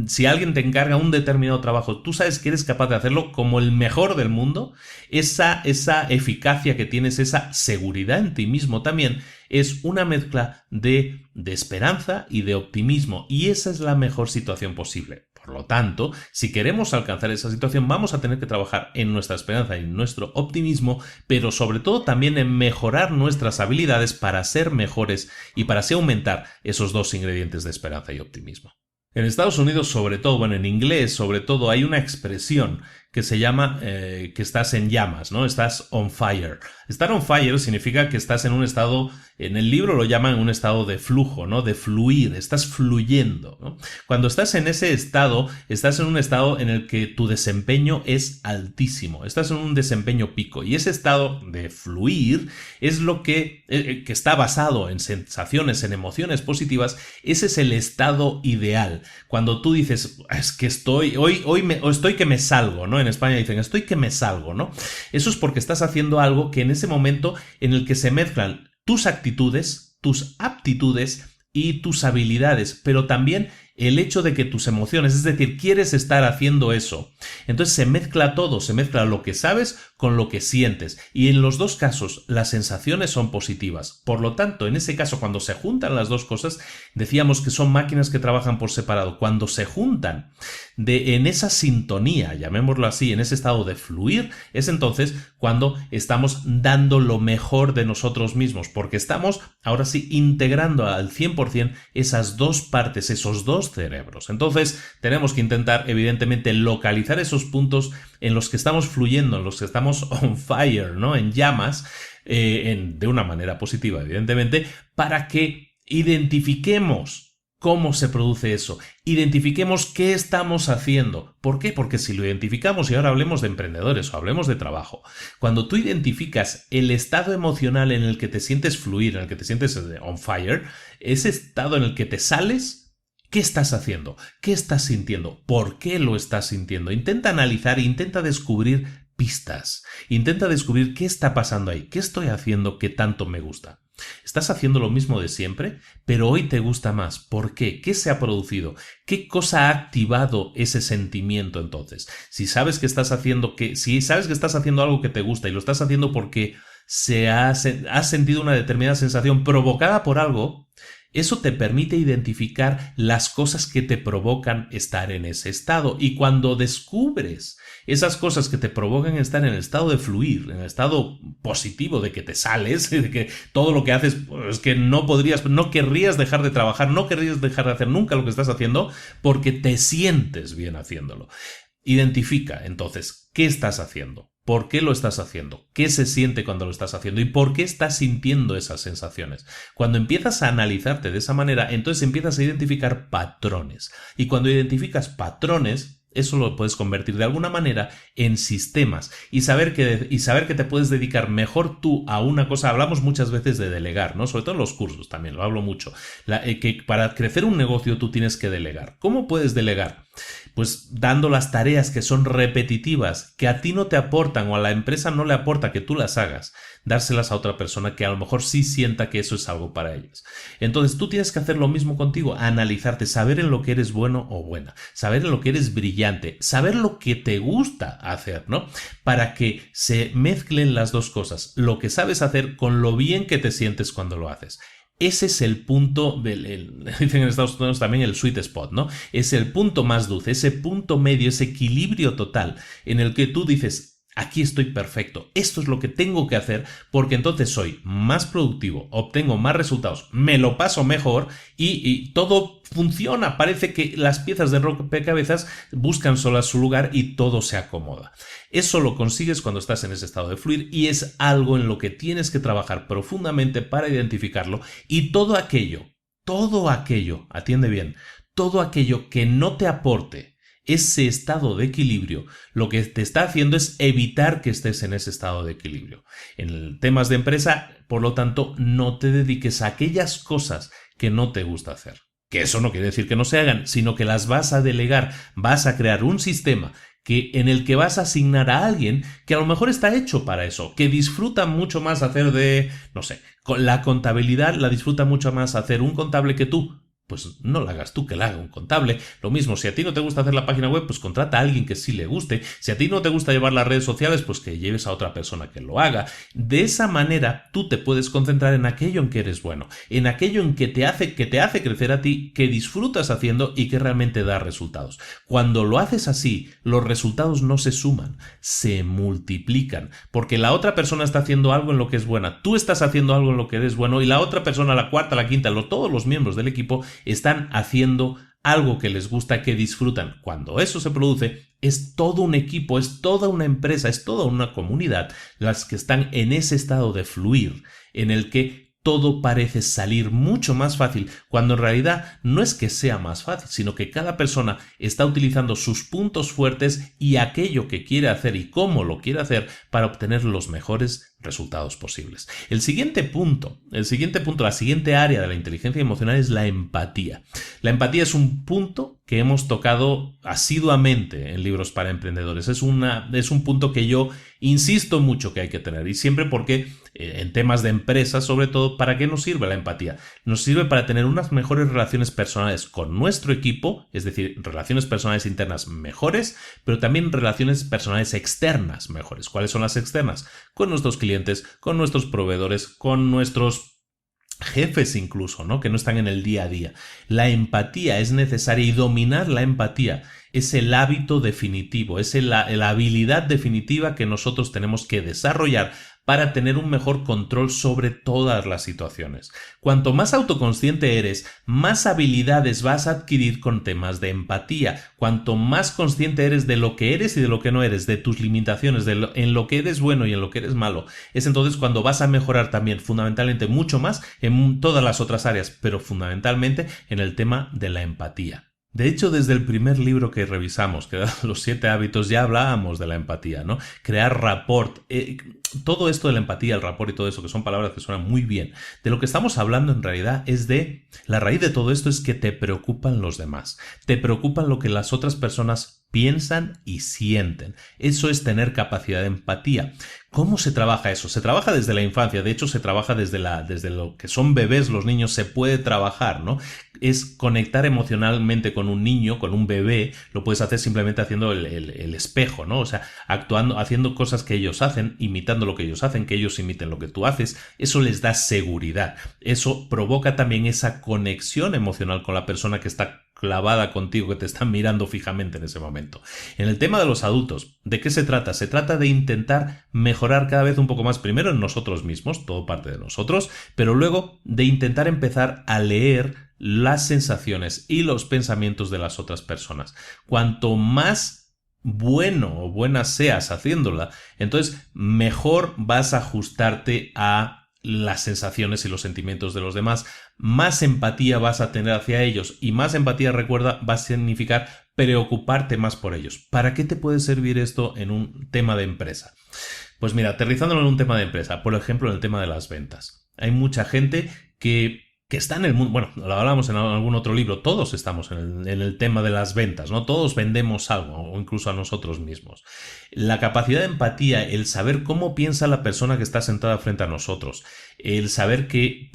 si alguien te encarga un determinado trabajo, tú sabes que eres capaz de hacerlo como el mejor del mundo, esa eficacia que tienes, esa seguridad en ti mismo también, es una mezcla de esperanza y de optimismo, y esa es la mejor situación posible. Por lo tanto, si queremos alcanzar esa situación, vamos a tener que trabajar en nuestra esperanza y en nuestro optimismo, pero sobre todo también en mejorar nuestras habilidades para ser mejores y para así aumentar esos dos ingredientes de esperanza y optimismo. En Estados Unidos, sobre todo, bueno, en inglés, sobre todo, hay una expresión que se llama que estás en llamas, ¿no? Estás on fire. Estar on fire significa que estás en un estado, en el libro lo llaman un estado de flujo, ¿no? De fluir, estás fluyendo, ¿no? Cuando estás en ese estado, estás en un estado en el que tu desempeño es altísimo, estás en un desempeño pico, y ese estado de fluir es lo que está basado en sensaciones, en emociones positivas. Ese es el estado ideal. Cuando tú dices, es que estoy, estoy que me salgo, ¿no? En España dicen, estoy que me salgo, ¿no? Eso es porque estás haciendo algo que en ese momento en el que se mezclan tus actitudes, tus aptitudes y tus habilidades, pero también el hecho de que tus emociones, es decir, quieres estar haciendo eso. Entonces se mezcla todo, se mezcla lo que sabes con lo que sientes, y en los dos casos las sensaciones son positivas. Por lo tanto, en ese caso, cuando se juntan las dos cosas, decíamos que son máquinas que trabajan por separado. Cuando se juntan en esa sintonía, llamémoslo así, en ese estado de fluir, es entonces cuando estamos dando lo mejor de nosotros mismos, porque estamos ahora sí integrando al 100% esas dos partes, esos dos cerebros. Entonces tenemos que intentar evidentemente localizar esos puntos en los que estamos fluyendo, en los que estamos on fire, ¿no? En llamas, de una manera positiva evidentemente, para que identifiquemos cómo se produce eso, identifiquemos qué estamos haciendo. ¿Por qué? Porque si lo identificamos, y ahora hablemos de emprendedores o hablemos de trabajo, cuando tú identificas el estado emocional en el que te sientes fluir, en el que te sientes on fire, ese estado en el que te sales, ¿qué estás haciendo? ¿Qué estás sintiendo? ¿Por qué lo estás sintiendo? Intenta analizar e intenta descubrir pistas. Intenta descubrir qué está pasando ahí, qué estoy haciendo que tanto me gusta. Estás haciendo lo mismo de siempre, pero hoy te gusta más. ¿Por qué? ¿Qué se ha producido? ¿Qué cosa ha activado ese sentimiento entonces? Si sabes que estás haciendo algo que te gusta y lo estás haciendo porque has sentido una determinada sensación provocada por algo, eso te permite identificar las cosas que te provocan estar en ese estado. Y cuando descubres esas cosas que te provocan estar en el estado de fluir, en el estado positivo de que te sales, de que todo lo que haces, pues que no querrías dejar de trabajar, no querrías dejar de hacer nunca lo que estás haciendo porque te sientes bien haciéndolo. Identifica entonces qué estás haciendo. ¿Por qué lo estás haciendo? ¿Qué se siente cuando lo estás haciendo? ¿Y por qué estás sintiendo esas sensaciones? Cuando empiezas a analizarte de esa manera, entonces empiezas a identificar patrones. Y cuando identificas patrones, eso lo puedes convertir de alguna manera en sistemas y saber que te puedes dedicar mejor tú a una cosa. Hablamos muchas veces de delegar, ¿no? Sobre todo en los cursos también, lo hablo mucho. Que para crecer un negocio tú tienes que delegar. ¿Cómo puedes delegar? Pues dando las tareas que son repetitivas, que a ti no te aportan o a la empresa no le aporta que tú las hagas, dárselas a otra persona que a lo mejor sí sienta que eso es algo para ellas. Entonces tú tienes que hacer lo mismo contigo, analizarte, saber en lo que eres bueno o buena, saber en lo que eres brillante, saber lo que te gusta hacer, ¿no? Para que se mezclen las dos cosas, lo que sabes hacer con lo bien que te sientes cuando lo haces. Ese es el punto, dicen en Estados Unidos también el sweet spot, ¿no? Es el punto más dulce, ese punto medio, ese equilibrio total en el que tú dices, aquí estoy perfecto, esto es lo que tengo que hacer porque entonces soy más productivo, obtengo más resultados, me lo paso mejor y todo funciona. Parece que las piezas de rompecabezas buscan solas su lugar y todo se acomoda. Eso lo consigues cuando estás en ese estado de fluir y es algo en lo que tienes que trabajar profundamente para identificarlo y todo aquello, atiende bien, todo aquello que no te aporte ese estado de equilibrio, lo que te está haciendo es evitar que estés en ese estado de equilibrio. En temas de empresa, por lo tanto, no te dediques a aquellas cosas que no te gusta hacer. Que eso no quiere decir que no se hagan, sino que las vas a delegar, vas a crear un sistema en el que vas a asignar a alguien que a lo mejor está hecho para eso, que disfruta mucho más hacer la contabilidad la disfruta mucho más hacer un contable que tú. Pues no la hagas tú, que la haga un contable. Lo mismo, si a ti no te gusta hacer la página web, pues contrata a alguien que sí le guste. Si a ti no te gusta llevar las redes sociales, pues que lleves a otra persona que lo haga. De esa manera, tú te puedes concentrar en aquello en que eres bueno, en aquello en que te hace crecer a ti, que disfrutas haciendo y que realmente da resultados. Cuando lo haces así, los resultados no se suman, se multiplican, porque la otra persona está haciendo algo en lo que es buena, tú estás haciendo algo en lo que eres bueno y la otra persona, la cuarta, la quinta, todos los miembros del equipo están haciendo algo que les gusta, que disfrutan. Cuando eso se produce, es todo un equipo, es toda una empresa, es toda una comunidad las que están en ese estado de fluir, en el que todo parece salir mucho más fácil, cuando en realidad no es que sea más fácil, sino que cada persona está utilizando sus puntos fuertes y aquello que quiere hacer y cómo lo quiere hacer para obtener los mejores resultados posibles. El siguiente punto, la siguiente área de la inteligencia emocional es la empatía. La empatía es un punto que hemos tocado asiduamente en Libros para Emprendedores. Es un punto que yo insisto mucho que hay que tener, y siempre porque en temas de empresas, sobre todo, ¿para qué nos sirve la empatía? Nos sirve para tener unas mejores relaciones personales con nuestro equipo, es decir, relaciones personales internas mejores, pero también relaciones personales externas mejores. ¿Cuáles son las externas? Con nuestros clientes, con nuestros proveedores, con nuestros jefes incluso, ¿no? Que no están en el día a día. La empatía es necesaria y dominar la empatía es el hábito definitivo, es la habilidad definitiva que nosotros tenemos que desarrollar para tener un mejor control sobre todas las situaciones. Cuanto más autoconsciente eres, más habilidades vas a adquirir con temas de empatía. Cuanto más consciente eres de lo que eres y de lo que no eres, de tus limitaciones, en lo que eres bueno y en lo que eres malo, es entonces cuando vas a mejorar también fundamentalmente mucho más en todas las otras áreas, pero fundamentalmente en el tema de la empatía. De hecho, desde el primer libro que revisamos, que era Los 7 hábitos, ya hablábamos de la empatía, ¿no? Crear rapport. Todo esto de la empatía, el rapport y todo eso, que son palabras que suenan muy bien. De lo que estamos hablando en realidad la raíz de todo esto es que te preocupan los demás. Te preocupan lo que las otras personas piensan y sienten. Eso es tener capacidad de empatía. ¿Cómo se trabaja eso? Se trabaja desde la infancia, de hecho se trabaja desde lo que son bebés, los niños se puede trabajar, ¿no? Es conectar emocionalmente con un niño, con un bebé, lo puedes hacer simplemente haciendo el espejo, ¿no? O sea, actuando, haciendo cosas que ellos hacen, imitando lo que ellos hacen, que ellos imiten lo que tú haces, eso les da seguridad, eso provoca también esa conexión emocional con la persona que está clavada contigo, que te están mirando fijamente en ese momento. En el tema de los adultos, ¿de qué se trata? Se trata de intentar mejorar cada vez un poco más, primero en nosotros mismos, todo parte de nosotros, pero luego de intentar empezar a leer las sensaciones y los pensamientos de las otras personas. Cuanto más bueno o buena seas haciéndola, entonces mejor vas a ajustarte a las sensaciones y los sentimientos de los demás, más empatía vas a tener hacia ellos, y más empatía, recuerda, va a significar preocuparte más por ellos. ¿Para qué te puede servir esto en un tema de empresa? Pues mira, aterrizándolo en un tema de empresa, por ejemplo, en el tema de las ventas. Hay mucha gente que está en el mundo, bueno, lo hablamos en algún otro libro, todos estamos en el tema de las ventas, ¿no? Todos vendemos algo, o incluso a nosotros mismos. La capacidad de empatía, el saber cómo piensa la persona que está sentada frente a nosotros, el saber qué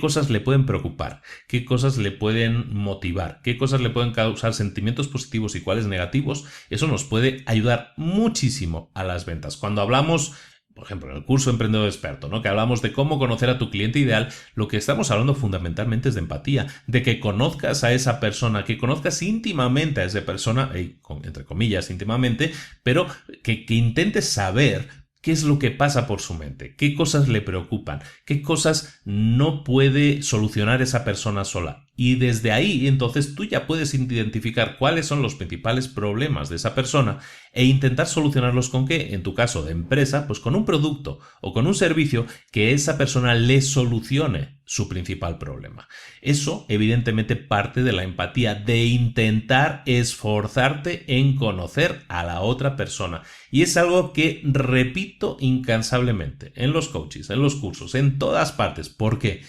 cosas le pueden preocupar, qué cosas le pueden motivar, qué cosas le pueden causar sentimientos positivos y cuáles negativos, eso nos puede ayudar muchísimo a las ventas. Cuando hablamos por ejemplo, en el curso Emprendedor Experto, ¿no? Que hablamos de cómo conocer a tu cliente ideal, lo que estamos hablando fundamentalmente es de empatía, de que conozcas a esa persona, que conozcas íntimamente a esa persona, entre comillas, íntimamente, pero que intentes saber qué es lo que pasa por su mente, qué cosas le preocupan, qué cosas no puede solucionar esa persona sola. Y desde ahí, entonces, tú ya puedes identificar cuáles son los principales problemas de esa persona e intentar solucionarlos con qué, en tu caso de empresa, pues con un producto o con un servicio que esa persona le solucione su principal problema. Eso, evidentemente, parte de la empatía, de intentar esforzarte en conocer a la otra persona. Y es algo que repito incansablemente en los coaches, en los cursos, en todas partes. ¿Por qué?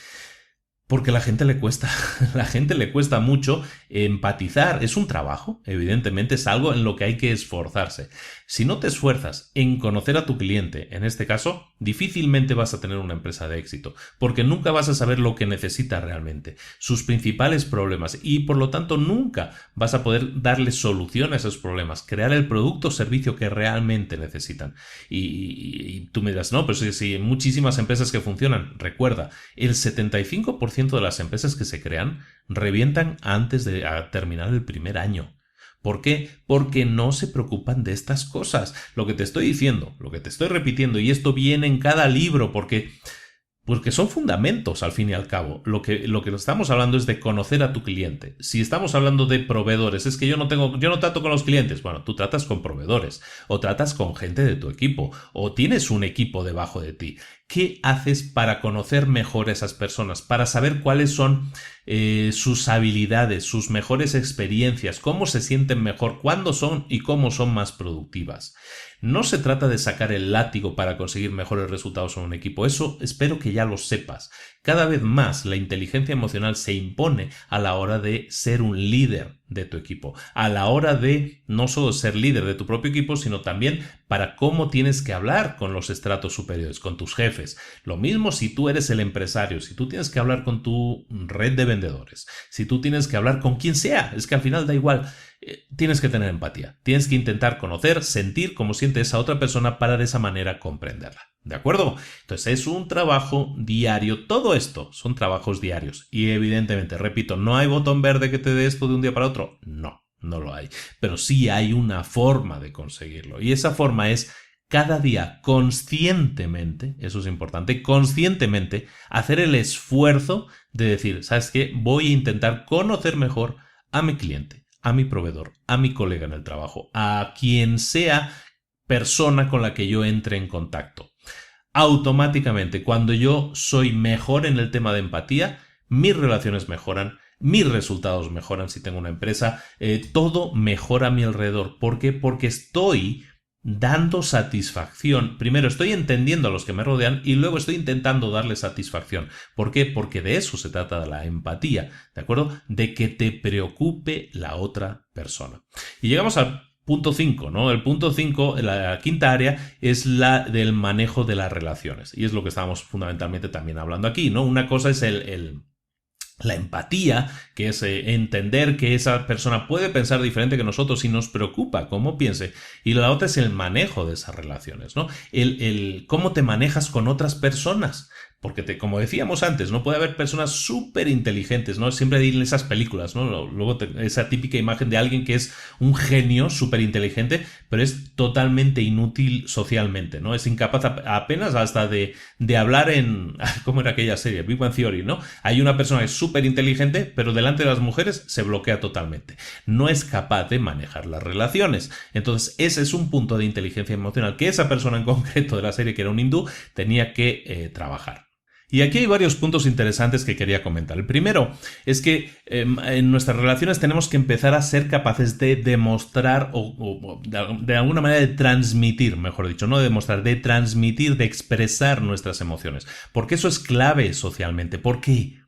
Porque a la gente le cuesta, la gente le cuesta mucho empatizar. Es un trabajo, evidentemente, es algo en lo que hay que esforzarse. Si no te esfuerzas en conocer a tu cliente, en este caso, difícilmente vas a tener una empresa de éxito, porque nunca vas a saber lo que necesita realmente, sus principales problemas, y por lo tanto nunca vas a poder darle solución a esos problemas, crear el producto o servicio que realmente necesitan. Y tú me dirás, no, pero si hay muchísimas empresas que funcionan. Recuerda, el 75% de las empresas que se crean revientan antes de terminar el primer año. ¿Por qué? Porque no se preocupan de estas cosas. Lo que te estoy diciendo, lo que te estoy repitiendo, y esto viene en cada libro porque son fundamentos al fin y al cabo. Lo que estamos hablando es de conocer a tu cliente. Si estamos hablando de proveedores, es que yo no trato con los clientes. Bueno, tú tratas con proveedores o tratas con gente de tu equipo o tienes un equipo debajo de ti. ¿Qué haces para conocer mejor a esas personas? Para saber cuáles son sus habilidades, sus mejores experiencias, cómo se sienten mejor, cuándo son y cómo son más productivas. No se trata de sacar el látigo para conseguir mejores resultados en un equipo. Eso espero que ya lo sepas. Cada vez más la inteligencia emocional se impone a la hora de ser un líder de tu equipo, a la hora de no solo ser líder de tu propio equipo, sino también para cómo tienes que hablar con los estratos superiores, con tus jefes. Lo mismo si tú eres el empresario, si tú tienes que hablar con tu red de vendedores, si tú tienes que hablar con quien sea, es que al final da igual. Tienes que tener empatía, tienes que intentar conocer, sentir cómo siente esa otra persona para de esa manera comprenderla. ¿De acuerdo? Entonces es un trabajo diario. Todo esto son trabajos diarios. Y evidentemente, repito, ¿no hay botón verde que te dé esto de un día para otro? No, no lo hay. Pero sí hay una forma de conseguirlo. Y esa forma es cada día conscientemente, eso es importante, conscientemente hacer el esfuerzo de decir, ¿sabes qué? Voy a intentar conocer mejor a mi cliente, a mi proveedor, a mi colega en el trabajo, a quien sea persona con la que yo entre en contacto. Automáticamente, cuando yo soy mejor en el tema de empatía, mis relaciones mejoran, mis resultados mejoran si tengo una empresa, todo mejora a mi alrededor. ¿Por qué? Porque estoy dando satisfacción. Primero estoy entendiendo a los que me rodean y luego estoy intentando darles satisfacción. ¿Por qué? Porque de eso se trata de la empatía, ¿de acuerdo? De que te preocupe la otra persona. Y llegamos al punto 5, ¿no? El punto 5, la quinta área, es la del manejo de las relaciones. Y es lo que estábamos fundamentalmente también hablando aquí, ¿no? Una cosa es la empatía, que es entender que esa persona puede pensar diferente que nosotros y nos preocupa cómo piense. Y la otra es el manejo de esas relaciones, ¿no? El cómo te manejas con otras personas. Porque como decíamos antes, no puede haber personas súper inteligentes, ¿no? Siempre hay esas películas, ¿no? Luego esa típica imagen de alguien que es un genio súper inteligente, pero es totalmente inútil socialmente, ¿no? Es incapaz apenas hasta de hablar en... ¿Cómo era aquella serie? Big Bang Theory, ¿no? Hay una persona que es súper inteligente, pero delante de las mujeres se bloquea totalmente. No es capaz de manejar las relaciones. Entonces, ese es un punto de inteligencia emocional que esa persona en concreto de la serie, que era un hindú, tenía que trabajar. Y aquí hay varios puntos interesantes que quería comentar. El primero es que en nuestras relaciones tenemos que empezar a ser capaces de demostrar o de alguna manera de transmitir, mejor dicho, no de demostrar, de transmitir, de expresar nuestras emociones. Porque eso es clave socialmente. ¿Por qué?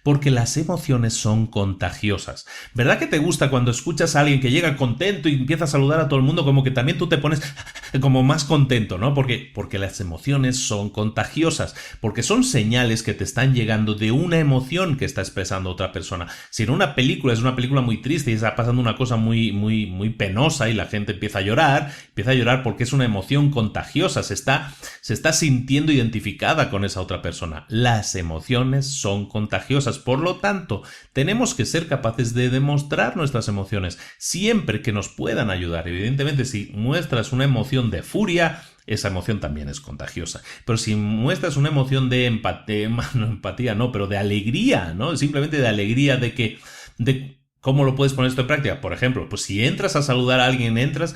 Porque las emociones son contagiosas. ¿Verdad que te gusta cuando escuchas a alguien que llega contento y empieza a saludar a todo el mundo, como que también tú te pones como más contento, ¿no? Porque las emociones son contagiosas, porque son señales que te están llegando de una emoción que está expresando otra persona. Si en una película es una película muy triste y está pasando una cosa muy penosa y la gente empieza a llorar porque es una emoción contagiosa, se está sintiendo identificada con esa otra persona. Las emociones son contagiosas. Por lo tanto, tenemos que ser capaces de demostrar nuestras emociones siempre que nos puedan ayudar. Evidentemente, si muestras una emoción de furia, esa emoción también es contagiosa. Pero si muestras una emoción de pero de alegría, ¿no? Simplemente de alegría ¿cómo lo puedes poner esto en práctica? Por ejemplo, pues si entras a saludar a alguien, entra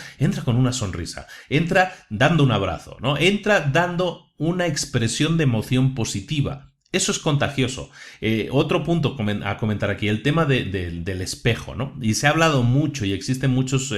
con una sonrisa, entra dando un abrazo, ¿no? Entra dando una expresión de emoción positiva. Eso es contagioso. Otro punto a comentar aquí, el tema del espejo, ¿no? Y se ha hablado mucho y existen muchos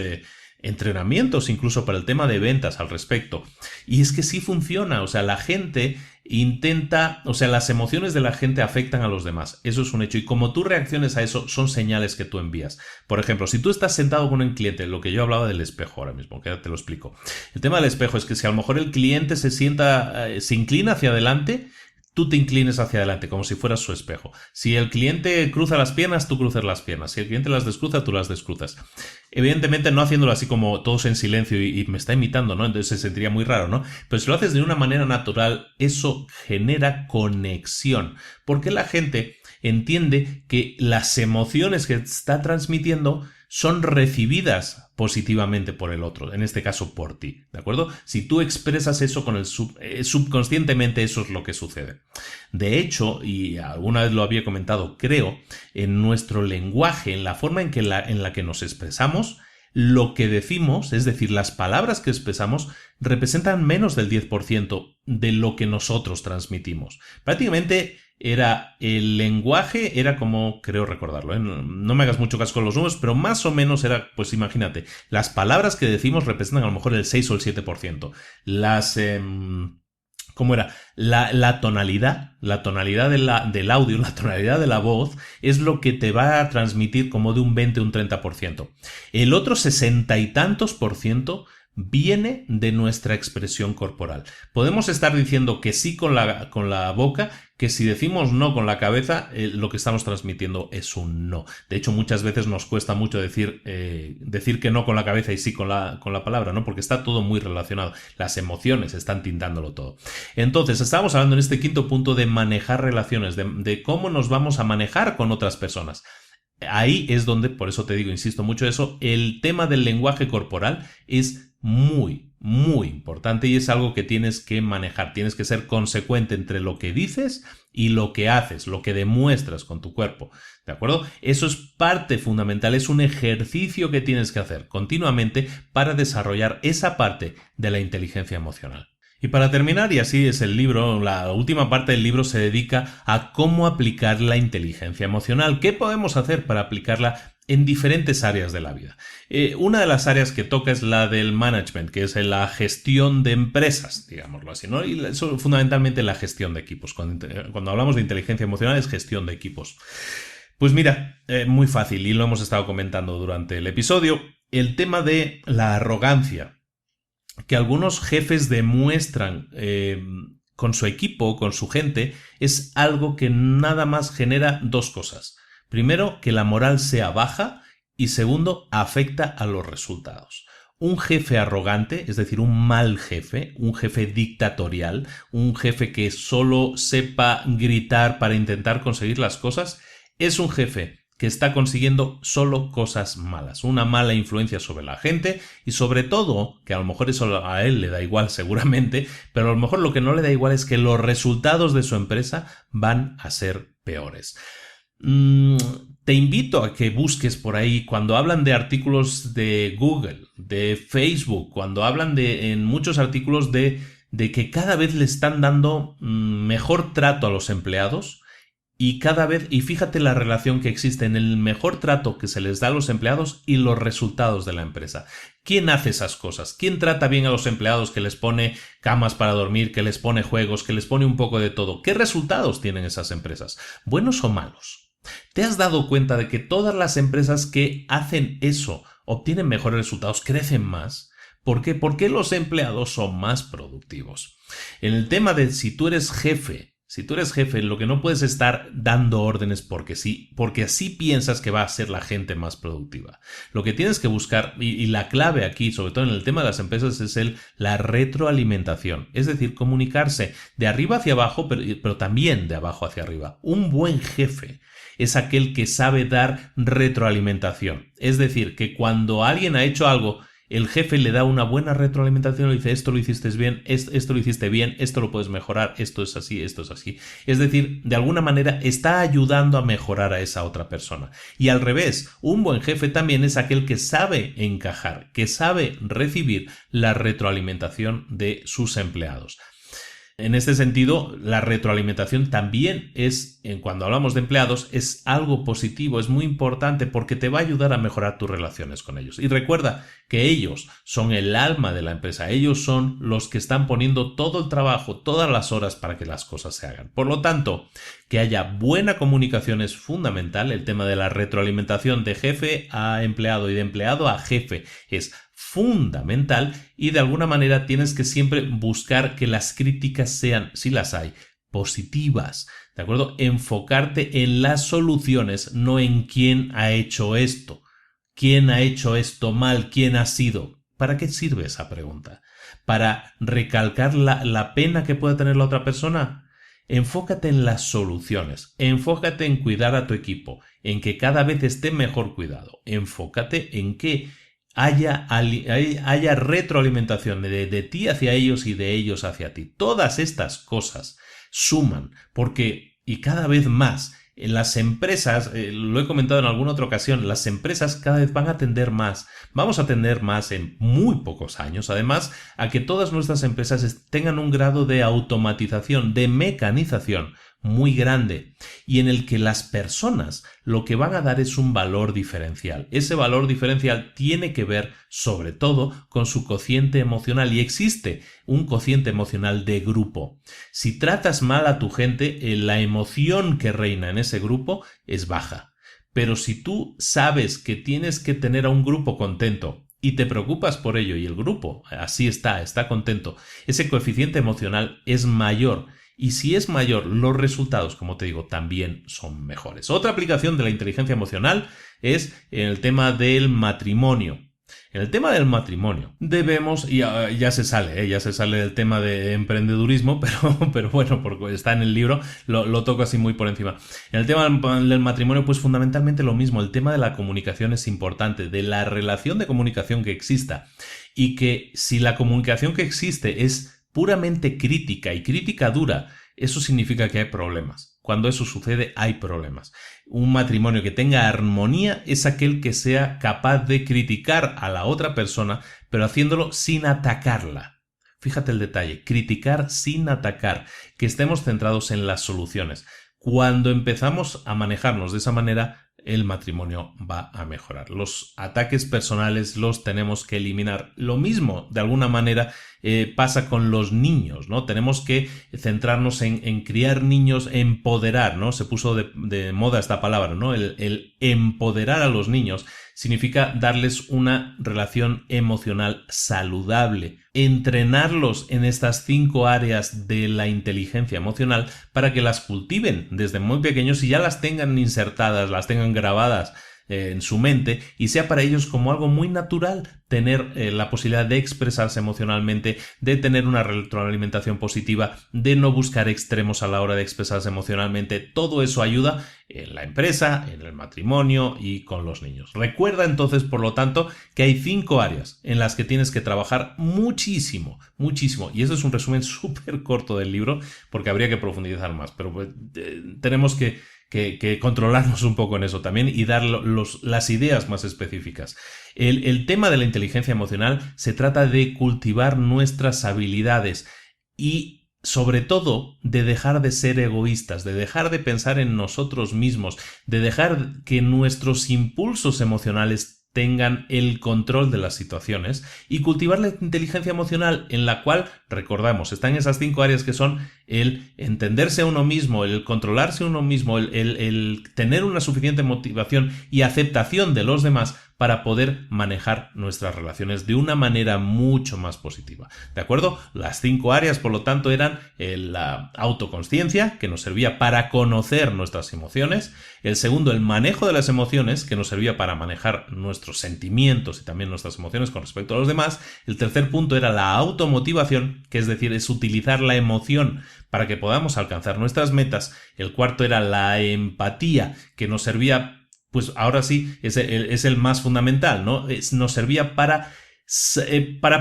entrenamientos incluso para el tema de ventas al respecto. Y es que sí funciona, o sea, la gente las emociones de la gente afectan a los demás. Eso es un hecho. Y como tú reacciones a eso, son señales que tú envías. Por ejemplo, si tú estás sentado con un cliente, lo que yo hablaba del espejo ahora mismo, que ahora te lo explico. El tema del espejo es que si a lo mejor el cliente se inclina hacia adelante, tú te inclines hacia adelante, como si fueras su espejo. Si el cliente cruza las piernas, tú cruces las piernas. Si el cliente las descruza, tú las descruzas. Evidentemente no haciéndolo así como todos en silencio y me está imitando, ¿no? Entonces se sentiría muy raro, ¿no? Pero si lo haces de una manera natural, eso genera conexión. Porque la gente entiende que las emociones que está transmitiendo son recibidas positivamente por el otro, en este caso por ti, ¿de acuerdo? Si tú expresas eso con el subconscientemente, eso es lo que sucede. De hecho, y alguna vez lo había comentado, creo, en nuestro lenguaje, en la forma en la que nos expresamos, lo que decimos, es decir, las palabras que expresamos, representan menos del 10% de lo que nosotros transmitimos. Prácticamente el lenguaje era como, creo recordarlo, ¿eh? No me hagas mucho caso con los números, pero más o menos era, pues imagínate, las palabras que decimos representan a lo mejor el 6 o el 7%. ¿Cómo era? La tonalidad del audio, la tonalidad de la voz es lo que te va a transmitir como de un 20 o un 30%. El otro 60 y tantos % viene de nuestra expresión corporal. Podemos estar diciendo que sí con la boca, que si decimos no con la cabeza, lo que estamos transmitiendo es un no. De hecho, muchas veces nos cuesta mucho decir que no con la cabeza y sí con la palabra, ¿no? Porque está todo muy relacionado. Las emociones están tintándolo todo. Entonces, estamos hablando en este quinto punto de manejar relaciones, de cómo nos vamos a manejar con otras personas. Ahí es donde, por eso te digo, insisto mucho eso, el tema del lenguaje corporal es muy, muy importante y es algo que tienes que manejar. Tienes que ser consecuente entre lo que dices y lo que haces, lo que demuestras con tu cuerpo, ¿de acuerdo? Eso es parte fundamental, es un ejercicio que tienes que hacer continuamente para desarrollar esa parte de la inteligencia emocional. Y para terminar, y así es el libro, la última parte del libro se dedica a cómo aplicar la inteligencia emocional. ¿Qué podemos hacer para aplicarla en diferentes áreas de la vida? Una de las áreas que toca es la del management, que es la gestión de empresas, digámoslo así, ¿no? Y eso, fundamentalmente la gestión de equipos. Cuando hablamos de inteligencia emocional es gestión de equipos. Pues mira, muy fácil, y lo hemos estado comentando durante el episodio, el tema de la arrogancia que algunos jefes demuestran con su equipo, con su gente, es algo que nada más genera dos cosas. Primero, que la moral sea baja y segundo, afecta a los resultados. Un jefe arrogante, es decir, un mal jefe, un jefe dictatorial, un jefe que solo sepa gritar para intentar conseguir las cosas, es un jefe que está consiguiendo solo cosas malas, una mala influencia sobre la gente y sobre todo, que a lo mejor eso a él le da igual seguramente, pero a lo mejor lo que no le da igual es que los resultados de su empresa van a ser peores. Te invito a que busques por ahí cuando hablan de artículos de Google, de Facebook, cuando hablan en muchos artículos de que cada vez le están dando mejor trato a los empleados. Y cada vez, y fíjate la relación que existe en el mejor trato que se les da a los empleados y los resultados de la empresa. ¿Quién hace esas cosas? ¿Quién trata bien a los empleados, que les pone camas para dormir, que les pone juegos, que les pone un poco de todo? ¿Qué resultados tienen esas empresas? ¿Buenos o malos? ¿Te has dado cuenta de que todas las empresas que hacen eso obtienen mejores resultados, crecen más? ¿Por qué? Porque los empleados son más productivos. En el tema de si tú eres jefe, lo que no puedes estar dando órdenes porque sí, porque así piensas que va a ser la gente más productiva. Lo que tienes que buscar, y la clave aquí, sobre todo en el tema de las empresas, es la retroalimentación. Es decir, comunicarse de arriba hacia abajo, pero también de abajo hacia arriba. Un buen jefe es aquel que sabe dar retroalimentación. Es decir, que cuando alguien ha hecho algo, el jefe le da una buena retroalimentación y le dice: esto lo hiciste bien, esto lo hiciste bien, esto lo puedes mejorar, esto es así, esto es así. Es decir, de alguna manera está ayudando a mejorar a esa otra persona. Y al revés, un buen jefe también es aquel que sabe encajar, que sabe recibir la retroalimentación de sus empleados. En este sentido, la retroalimentación también cuando hablamos de empleados, es algo positivo, es muy importante porque te va a ayudar a mejorar tus relaciones con ellos. Y recuerda que ellos son el alma de la empresa, ellos son los que están poniendo todo el trabajo, todas las horas para que las cosas se hagan. Por lo tanto, que haya buena comunicación es fundamental. El tema de la retroalimentación de jefe a empleado y de empleado a jefe es fundamental, y de alguna manera tienes que siempre buscar que las críticas sean, si las hay, positivas, ¿de acuerdo? Enfocarte en las soluciones, no en quién ha hecho esto mal, quién ha sido. ¿Para qué sirve esa pregunta? ¿Para recalcar la pena que pueda tener la otra persona? Enfócate en las soluciones, enfócate en cuidar a tu equipo, en que cada vez esté mejor cuidado, enfócate en que haya retroalimentación de ti hacia ellos y de ellos hacia ti. Todas estas cosas suman, y cada vez más, en las empresas, lo he comentado en alguna otra ocasión, las empresas cada vez van a atender más. Vamos a atender más en muy pocos años, además, a que todas nuestras empresas tengan un grado de automatización, de mecanización muy grande, y en el que las personas lo que van a dar es un valor diferencial. Ese valor diferencial tiene que ver sobre todo con su cociente emocional, y existe un cociente emocional de grupo. Si tratas mal a tu gente, la emoción que reina en ese grupo es baja. Pero si tú sabes que tienes que tener a un grupo contento y te preocupas por ello, y el grupo así está contento, ese coeficiente emocional es mayor. Y si es mayor, los resultados, como te digo, también son mejores. Otra aplicación de la inteligencia emocional es en el tema del matrimonio. En el tema del matrimonio debemos, ya se sale del tema de emprendedurismo, pero bueno, porque está en el libro, lo toco así muy por encima. En el tema del matrimonio, pues fundamentalmente lo mismo. El tema de la comunicación es importante, de la relación de comunicación que exista, y que si la comunicación que existe es puramente crítica y crítica dura, eso significa que hay problemas. Cuando eso sucede, hay problemas. Un matrimonio que tenga armonía es aquel que sea capaz de criticar a la otra persona, pero haciéndolo sin atacarla. Fíjate el detalle, criticar sin atacar, que estemos centrados en las soluciones. Cuando empezamos a manejarnos de esa manera, el matrimonio va a mejorar. Los ataques personales los tenemos que eliminar. Lo mismo, de alguna manera, pasa con los niños, ¿no? Tenemos que centrarnos en criar niños, empoderar, ¿no? Se puso de moda esta palabra, ¿no? El empoderar a los niños significa darles una relación emocional saludable, entrenarlos en estas 5 áreas de la inteligencia emocional para que las cultiven desde muy pequeños y ya las tengan insertadas, las tengan grabadas en su mente, y sea para ellos como algo muy natural tener la posibilidad de expresarse emocionalmente, de tener una retroalimentación positiva, de no buscar extremos a la hora de expresarse emocionalmente. Todo eso ayuda en la empresa, en el matrimonio y con los niños. Recuerda entonces, por lo tanto, que hay 5 áreas en las que tienes que trabajar muchísimo, y eso es un resumen súper corto del libro, porque habría que profundizar más, pero pues, tenemos que controlarnos un poco en eso también y dar las ideas más específicas. El tema de la inteligencia emocional se trata de cultivar nuestras habilidades y, sobre todo, de dejar de ser egoístas, de dejar de pensar en nosotros mismos, de dejar que nuestros impulsos emocionales tengan el control de las situaciones y cultivar la inteligencia emocional en la cual, recordamos, están esas 5 áreas que son el entenderse a uno mismo, el controlarse a uno mismo, el tener una suficiente motivación y aceptación de los demás para poder manejar nuestras relaciones de una manera mucho más positiva. ¿De acuerdo? Las 5 áreas, por lo tanto, eran la autoconsciencia, que nos servía para conocer nuestras emociones. El segundo, el manejo de las emociones, que nos servía para manejar nuestros sentimientos y también nuestras emociones con respecto a los demás. El tercer punto era la automotivación, que es decir, es utilizar la emoción para que podamos alcanzar nuestras metas. El cuarto era la empatía, que nos servía, pues ahora sí, es el más fundamental, ¿no? Nos servía para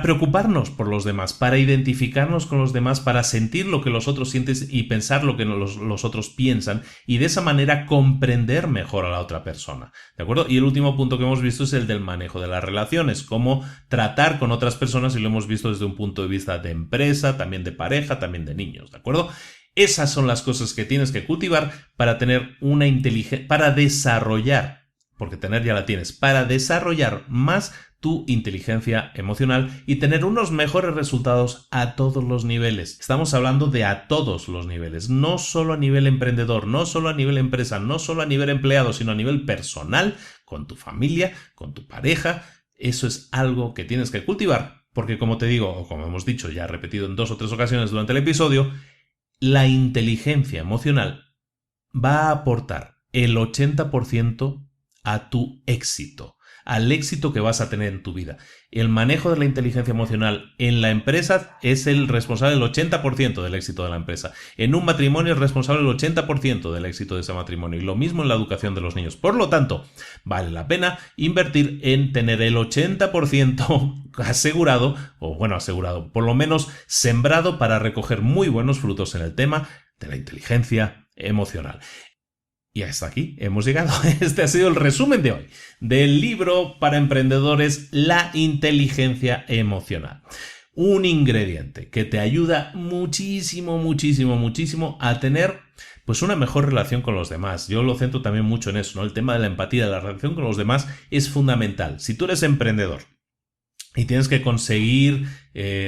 preocuparnos por los demás, para identificarnos con los demás, para sentir lo que los otros sienten y pensar lo que los otros piensan y de esa manera comprender mejor a la otra persona, ¿de acuerdo? Y el último punto que hemos visto es el del manejo de las relaciones, cómo tratar con otras personas, y lo hemos visto desde un punto de vista de empresa, también de pareja, también de niños, ¿de acuerdo? Esas son las cosas que tienes que cultivar para tener una inteligencia, para desarrollar, porque tener ya la tienes, para desarrollar más tu inteligencia emocional y tener unos mejores resultados a todos los niveles. Estamos hablando de a todos los niveles, no solo a nivel emprendedor, no solo a nivel empresa, no solo a nivel empleado, sino a nivel personal, con tu familia, con tu pareja. Eso es algo que tienes que cultivar, porque como te digo, o como hemos dicho, ya repetido en 2 o 3 ocasiones durante el episodio, la inteligencia emocional va a aportar el 80% a tu éxito, al éxito que vas a tener en tu vida. El manejo de la inteligencia emocional en la empresa es el responsable del 80% del éxito de la empresa. En un matrimonio es responsable del 80% del éxito de ese matrimonio. Y lo mismo en la educación de los niños. Por lo tanto, vale la pena invertir en tener el 80% asegurado, o bueno, asegurado, por lo menos sembrado para recoger muy buenos frutos en el tema de la inteligencia emocional. Y hasta aquí hemos llegado. Este ha sido el resumen de hoy del libro para emprendedores La inteligencia emocional. Un ingrediente que te ayuda muchísimo, muchísimo, muchísimo a tener pues una mejor relación con los demás. Yo lo centro también mucho en eso, ¿no? El tema de la empatía, de la relación con los demás es fundamental. Si tú eres emprendedor y tienes que conseguir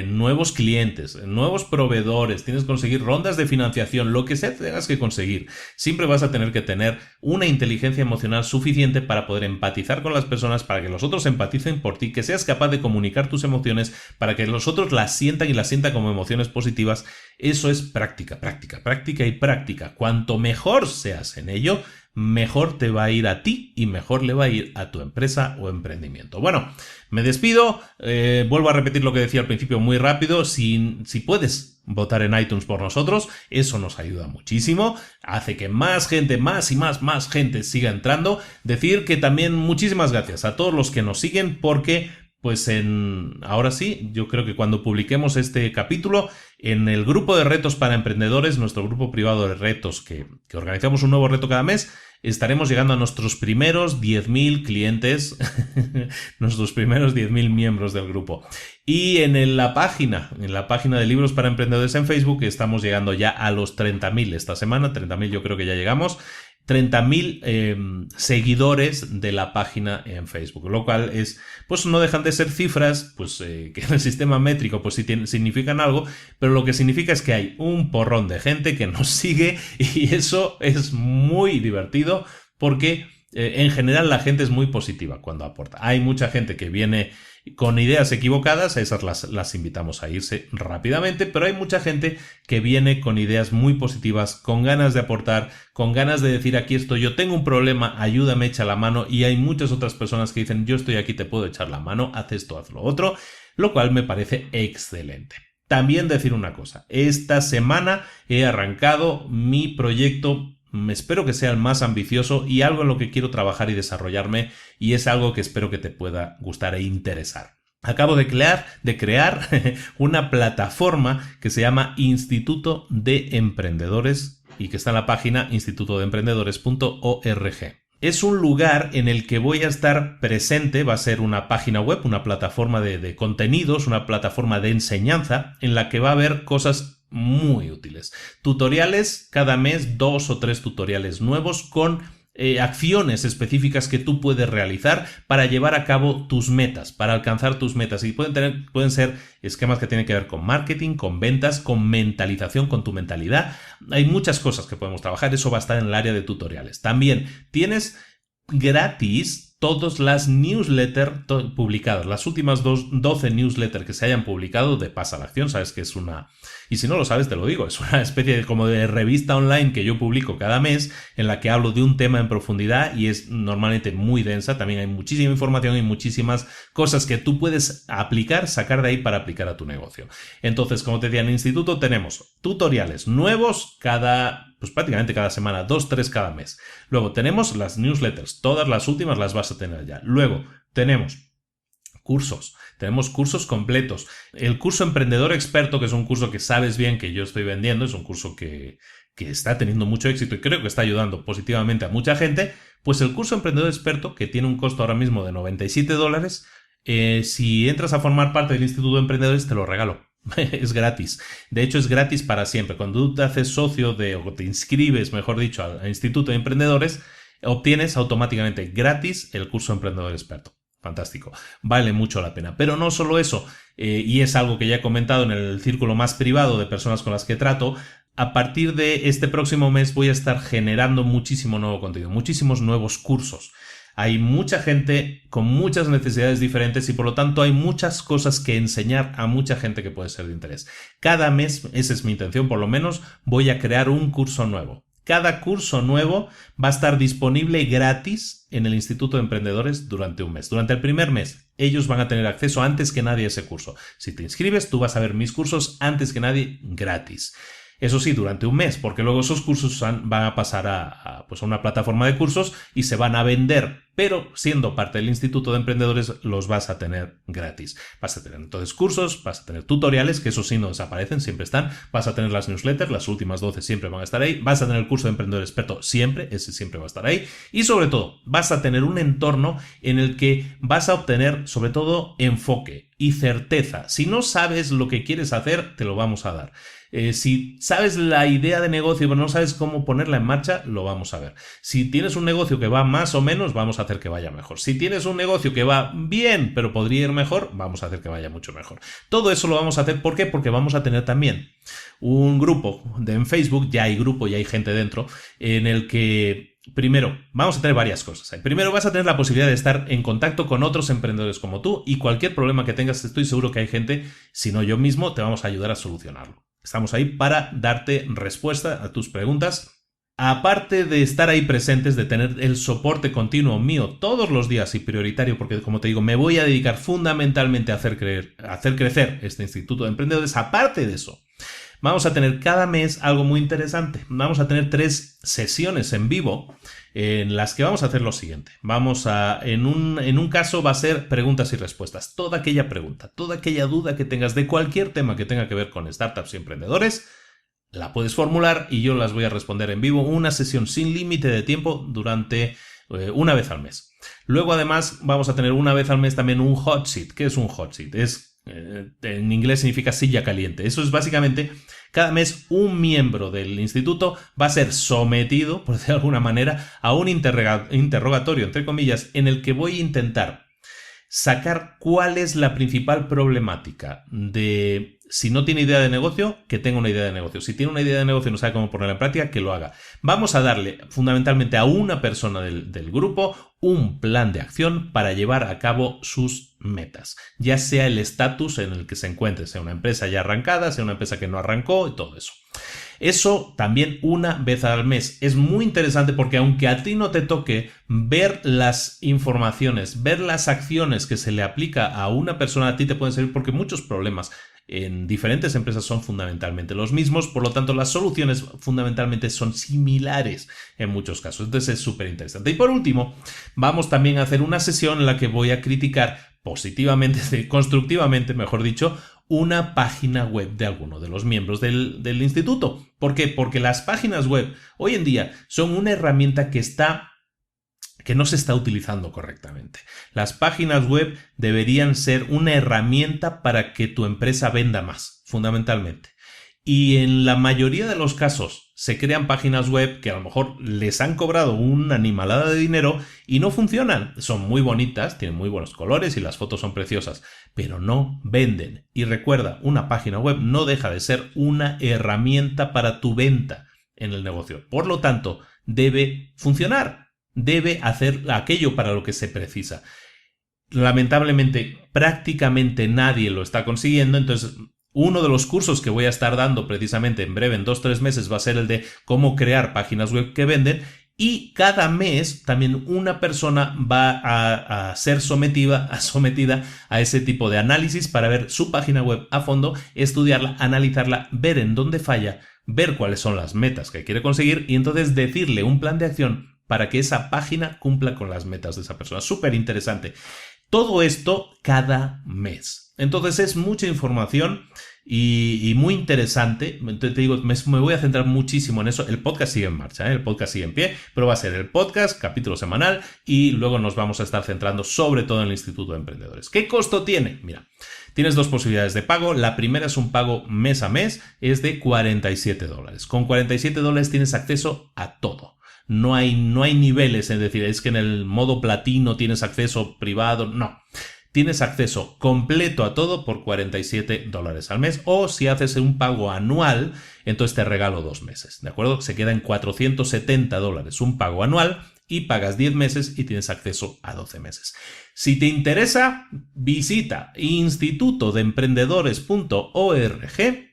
nuevos clientes, nuevos proveedores, tienes que conseguir rondas de financiación, lo que sea que tengas que conseguir, siempre vas a tener que tener una inteligencia emocional suficiente para poder empatizar con las personas, para que los otros empaticen por ti, que seas capaz de comunicar tus emociones, para que los otros las sientan y las sientan como emociones positivas. Eso es práctica, práctica, práctica y práctica. Cuanto mejor seas en ello, mejor te va a ir a ti y mejor le va a ir a tu empresa o emprendimiento. Bueno, me despido, vuelvo a repetir lo que decía al principio muy rápido. Si puedes votar en iTunes por nosotros, eso nos ayuda muchísimo, hace que más gente, más gente siga entrando. Decir que también muchísimas gracias a todos los que nos siguen, porque pues ahora sí, yo creo que cuando publiquemos este capítulo, en el grupo de retos para emprendedores, nuestro grupo privado de retos, que organizamos un nuevo reto cada mes, estaremos llegando a nuestros primeros 10.000 clientes, nuestros primeros 10.000 miembros del grupo. Y en la página de libros para emprendedores en Facebook, estamos llegando ya a los 30.000 esta semana, 30.000 yo creo que ya llegamos. 30.000 seguidores de la página en Facebook, lo cual es, pues no dejan de ser cifras, pues que en el sistema métrico pues sí significan algo, pero lo que significa es que hay un porrón de gente que nos sigue y eso es muy divertido porque en general la gente es muy positiva cuando aporta. Hay mucha gente que viene con ideas equivocadas, a esas las invitamos a irse rápidamente, pero hay mucha gente que viene con ideas muy positivas, con ganas de aportar, con ganas de decir aquí estoy, yo tengo un problema, ayúdame, echa la mano, y hay muchas otras personas que dicen yo estoy aquí, te puedo echar la mano, haz esto, haz lo otro, lo cual me parece excelente. También decir una cosa, esta semana he arrancado mi proyecto. Espero que sea el más ambicioso y algo en lo que quiero trabajar y desarrollarme, y es algo que espero que te pueda gustar e interesar. Acabo de crear una plataforma que se llama Instituto de Emprendedores y que está en la página institutodeemprendedores.org. Es un lugar en el que voy a estar presente, va a ser una página web, una plataforma de contenidos, una plataforma de enseñanza en la que va a haber cosas muy útiles. Tutoriales, cada mes 2 o 3 tutoriales nuevos con acciones específicas que tú puedes realizar para llevar a cabo tus metas, para alcanzar tus metas. Y pueden ser esquemas que tienen que ver con marketing, con ventas, con mentalización, con tu mentalidad. Hay muchas cosas que podemos trabajar. Eso va a estar en el área de tutoriales. También tienes gratis todas las newsletters publicadas, las últimas 12 newsletters que se hayan publicado de Pasa a la Acción. Sabes que es una, y si no lo sabes te lo digo, es una especie de como de revista online que yo publico cada mes en la que hablo de un tema en profundidad y es normalmente muy densa. También hay muchísima información y muchísimas cosas que tú puedes aplicar, sacar de ahí para aplicar a tu negocio. Entonces, como te decía, en el instituto tenemos tutoriales nuevos pues prácticamente cada semana, 2-3 cada mes. Luego tenemos las newsletters, todas las últimas las vas a tener ya. Luego tenemos cursos completos. El curso Emprendedor Experto, que es un curso que sabes bien que yo estoy vendiendo, es un curso que está teniendo mucho éxito y creo que está ayudando positivamente a mucha gente. Pues el curso Emprendedor Experto, que tiene un costo ahora mismo de $97, si entras a formar parte del Instituto de Emprendedores te lo regalo. Es gratis. De hecho, es gratis para siempre. Cuando tú te haces socio o te inscribes, mejor dicho, al Instituto de Emprendedores, obtienes automáticamente gratis el curso Emprendedor Experto. Fantástico. Vale mucho la pena. Pero no solo eso, y es algo que ya he comentado en el círculo más privado de personas con las que trato. A partir de este próximo mes voy a estar generando muchísimo nuevo contenido, muchísimos nuevos cursos. Hay mucha gente con muchas necesidades diferentes y por lo tanto hay muchas cosas que enseñar a mucha gente que puede ser de interés. Cada mes, esa es mi intención, por lo menos voy a crear un curso nuevo. Cada curso nuevo va a estar disponible gratis en el Instituto de Emprendedores durante un mes. Durante el primer mes, ellos van a tener acceso antes que nadie a ese curso. Si te inscribes, tú vas a ver mis cursos antes que nadie gratis. Eso sí, durante un mes, porque luego esos cursos van a pasar a una plataforma de cursos y se van a vender, pero siendo parte del Instituto de Emprendedores los vas a tener gratis. Vas a tener entonces cursos, vas a tener tutoriales, que eso sí no desaparecen, siempre están, vas a tener las newsletters, las últimas 12 siempre van a estar ahí, vas a tener el curso de Emprendedor Experto siempre, ese siempre va a estar ahí, y sobre todo vas a tener un entorno en el que vas a obtener sobre todo enfoque y certeza. Si no sabes lo que quieres hacer, te lo vamos a dar. Si sabes la idea de negocio pero no sabes cómo ponerla en marcha, lo vamos a ver. Si tienes un negocio que va más o menos, vamos a hacer que vaya mejor. Si tienes un negocio que va bien pero podría ir mejor, vamos a hacer que vaya mucho mejor. Todo eso lo vamos a hacer, ¿por qué? Porque vamos a tener también un grupo en Facebook, ya hay grupo, ya hay gente dentro, en el que primero, vamos a tener varias cosas. Primero, vas a tener la posibilidad de estar en contacto con otros emprendedores como tú y cualquier problema que tengas, estoy seguro que hay gente, si no yo mismo, te vamos a ayudar a solucionarlo. Estamos ahí para darte respuesta a tus preguntas. Aparte de estar ahí presentes, de tener el soporte continuo mío todos los días y prioritario, porque como te digo, me voy a dedicar fundamentalmente a hacer crecer este Instituto de Emprendedores. Aparte de eso, vamos a tener cada mes algo muy interesante. Vamos a tener 3 sesiones en vivo en las que vamos a hacer lo siguiente. En un caso va a ser preguntas y respuestas. Toda aquella pregunta, toda aquella duda que tengas de cualquier tema que tenga que ver con startups y emprendedores, la puedes formular y yo las voy a responder en vivo. Una sesión sin límite de tiempo durante una vez al mes. Luego además vamos a tener una vez al mes también un hot seat. ¿Qué es un hot seat? En inglés significa silla caliente. Eso es básicamente cada mes un miembro del instituto va a ser sometido, por decirlo de alguna manera, a un interrogatorio, entre comillas, en el que voy a intentar sacar cuál es la principal problemática de si no tiene idea de negocio, que tenga una idea de negocio. Si tiene una idea de negocio y no sabe cómo ponerla en práctica, que lo haga. Vamos a darle fundamentalmente a una persona del grupo un plan de acción para llevar a cabo sus metas. Ya sea el estatus en el que se encuentre, sea una empresa ya arrancada, sea una empresa que no arrancó y todo eso. Eso también una vez al mes. Es muy interesante porque aunque a ti no te toque ver las informaciones, ver las acciones que se le aplica a una persona, a ti te pueden servir porque muchos problemas en diferentes empresas son fundamentalmente los mismos, por lo tanto las soluciones fundamentalmente son similares en muchos casos. Entonces es súper interesante. Y por último, vamos también a hacer una sesión en la que voy a criticar positivamente, constructivamente, mejor dicho, una página web de alguno de los miembros del instituto. ¿Por qué? Porque las páginas web hoy en día son una herramienta que no se está utilizando correctamente. Las páginas web deberían ser una herramienta para que tu empresa venda más, fundamentalmente. Y en la mayoría de los casos se crean páginas web que a lo mejor les han cobrado una animalada de dinero y no funcionan. Son muy bonitas, tienen muy buenos colores y las fotos son preciosas, pero no venden. Y recuerda, una página web no deja de ser una herramienta para tu venta en el negocio. Por lo tanto, debe funcionar, debe hacer aquello para lo que se precisa. Lamentablemente, prácticamente nadie lo está consiguiendo, entonces uno de los cursos que voy a estar dando precisamente en breve, en 2-3 meses, va a ser el de cómo crear páginas web que venden, y cada mes también una persona va a ser sometida a ese tipo de análisis para ver su página web a fondo, estudiarla, analizarla, ver en dónde falla, ver cuáles son las metas que quiere conseguir y entonces decirle un plan de acción para que esa página cumpla con las metas de esa persona. Súper interesante. Todo esto cada mes. Entonces es mucha información y muy interesante. Entonces te digo, me voy a centrar muchísimo en eso. El podcast sigue en marcha, el podcast sigue en pie, pero va a ser el podcast, capítulo semanal, y luego nos vamos a estar centrando sobre todo en el Instituto de Emprendedores. ¿Qué costo tiene? Mira, tienes dos posibilidades de pago. La primera es un pago mes a mes, es de $47. Con $47 tienes acceso a todo. No hay niveles, es decir, es que en el modo platino tienes acceso privado, no. Tienes acceso completo a todo por $47 al mes, o si haces un pago anual, entonces te regalo 2 meses, ¿de acuerdo? Se queda en $470 un pago anual y pagas 10 meses y tienes acceso a 12 meses. Si te interesa, visita institutodeemprendedores.org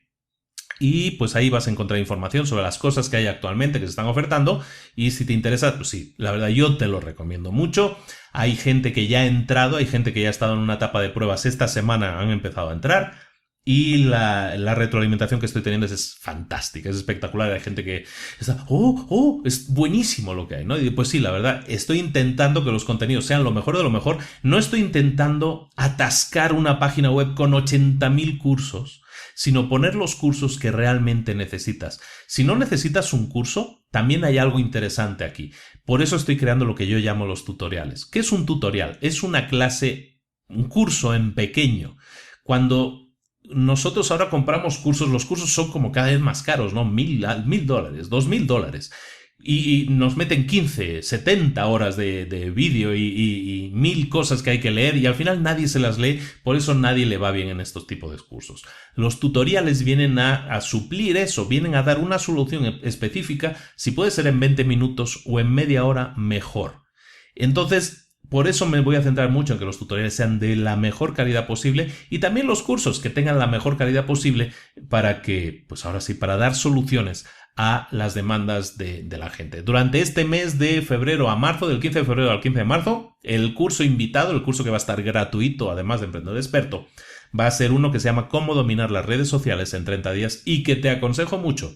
y pues ahí vas a encontrar información sobre las cosas que hay actualmente que se están ofertando, y si te interesa, pues sí, la verdad yo te lo recomiendo mucho. Hay gente que ya ha entrado, hay gente que ya ha estado en una etapa de pruebas, esta semana han empezado a entrar y la retroalimentación que estoy teniendo es fantástica, es espectacular. Hay gente que está, es buenísimo lo que hay, ¿no? Y pues sí, la verdad, estoy intentando que los contenidos sean lo mejor de lo mejor. No estoy intentando atascar una página web con 80.000 cursos, sino poner los cursos que realmente necesitas. Si no necesitas un curso, también hay algo interesante aquí. Por eso estoy creando lo que yo llamo los tutoriales. ¿Qué es un tutorial? Es una clase, un curso en pequeño. Cuando nosotros ahora compramos cursos, los cursos son como cada vez más caros, ¿no? $1,000, $2,000. Y nos meten 15, 70 horas de vídeo y 1.000 cosas que hay que leer, y al final nadie se las lee. Por eso nadie le va bien en estos tipos de cursos. Los tutoriales vienen a suplir eso, vienen a dar una solución específica. Si puede ser en 20 minutos o en media hora, mejor. Entonces, por eso me voy a centrar mucho en que los tutoriales sean de la mejor calidad posible, y también los cursos que tengan la mejor calidad posible para que, pues ahora sí, para dar soluciones a las demandas de la gente. Durante este mes de febrero a marzo, del 15 de febrero al 15 de marzo, el curso invitado, el curso que va a estar gratuito, además de Emprendedor Experto, va a ser uno que se llama Cómo dominar las redes sociales en 30 días, y que te aconsejo mucho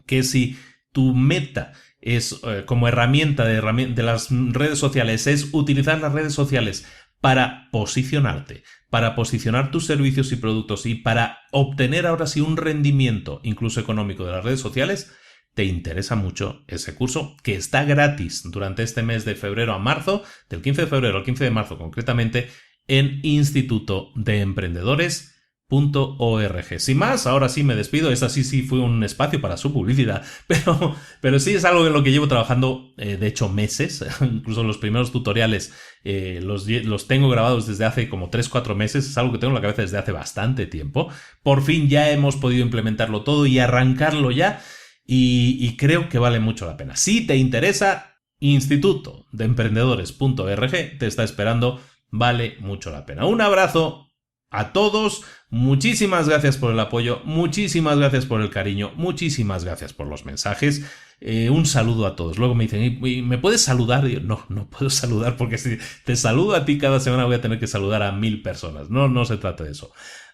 que si tu meta es como herramienta de las redes sociales, es utilizar las redes sociales para posicionarte, para posicionar tus servicios y productos y para obtener ahora sí un rendimiento incluso económico de las redes sociales, te interesa mucho ese curso, que está gratis durante este mes de febrero a marzo, del 15 de febrero al 15 de marzo concretamente, en institutodeemprendedores.org. Sin más, ahora sí me despido. Esta sí fue un espacio para su publicidad, pero sí es algo en lo que llevo trabajando de hecho meses. Incluso los primeros tutoriales los tengo grabados desde hace como 3-4 meses. Es algo que tengo en la cabeza desde hace bastante tiempo. Por fin ya hemos podido implementarlo todo y arrancarlo ya, y creo que vale mucho la pena. Si te interesa, institutodeemprendedores.org te está esperando. Vale mucho la pena. Un abrazo a todos, muchísimas gracias por el apoyo, muchísimas gracias por el cariño, muchísimas gracias por los mensajes. Un saludo a todos. Luego me dicen, ¿me puedes saludar? Y yo, no puedo saludar, porque si te saludo a ti cada semana voy a tener que saludar a 1.000 personas. No se trata de eso.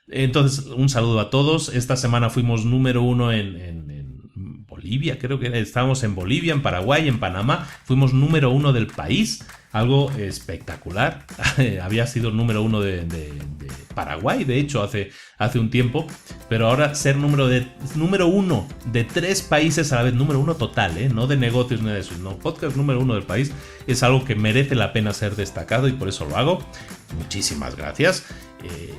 Entonces, un saludo a todos. Esta semana fuimos número 1 en Bolivia, creo que estábamos en Bolivia, en Paraguay, en Panamá. Fuimos número 1 del país. Algo espectacular. Había sido número 1 de Paraguay, de hecho, hace un tiempo. Pero ahora ser número 1 de 3 países a la vez, número 1 total, no de negocios ni de eso, no, podcast número 1 del país, es algo que merece la pena ser destacado, y por eso lo hago. Muchísimas gracias.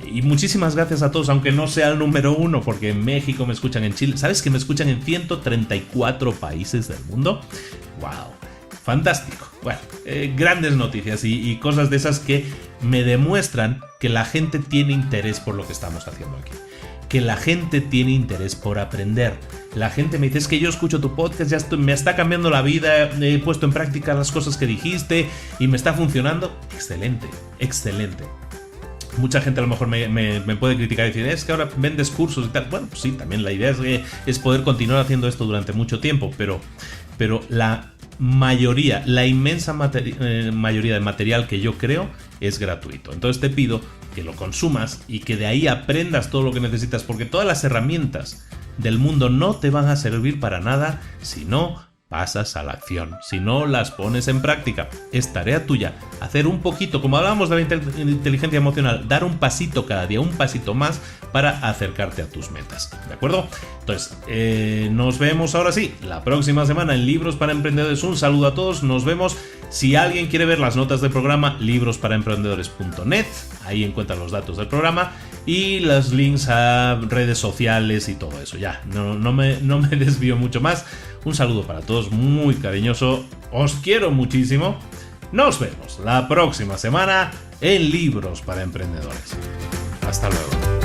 Y muchísimas gracias a todos, aunque no sea el número 1, porque en México me escuchan, en Chile. ¿Sabes que me escuchan en 134 países del mundo? ¡Wow! Fantástico. Bueno, grandes noticias y cosas de esas que me demuestran que la gente tiene interés por lo que estamos haciendo aquí. Que la gente tiene interés por aprender. La gente me dice, es que yo escucho tu podcast, me está cambiando la vida, he puesto en práctica las cosas que dijiste y me está funcionando. Excelente, excelente. Mucha gente a lo mejor me puede criticar y decir, es que ahora vendes cursos y tal. Bueno, pues sí, también la idea es poder continuar haciendo esto durante mucho tiempo, pero la mayoría, la inmensa mayoría del material que yo creo es gratuito. Entonces te pido que lo consumas y que de ahí aprendas todo lo que necesitas, porque todas las herramientas del mundo no te van a servir para nada si no pasas a la acción, si no las pones en práctica. Es tarea tuya hacer un poquito, como hablábamos de la inteligencia emocional, dar un pasito cada día, un pasito más para acercarte a tus metas, ¿de acuerdo? Entonces, nos vemos ahora sí, la próxima semana en Libros para Emprendedores. Un saludo a todos, nos vemos. Si alguien quiere ver las notas del programa, librosparaemprendedores.net, ahí encuentran los datos del programa y los links a redes sociales y todo eso. Ya, no me desvío mucho más. Un saludo para todos, muy cariñoso, os quiero muchísimo. Nos vemos la próxima semana en Libros para Emprendedores. Hasta luego.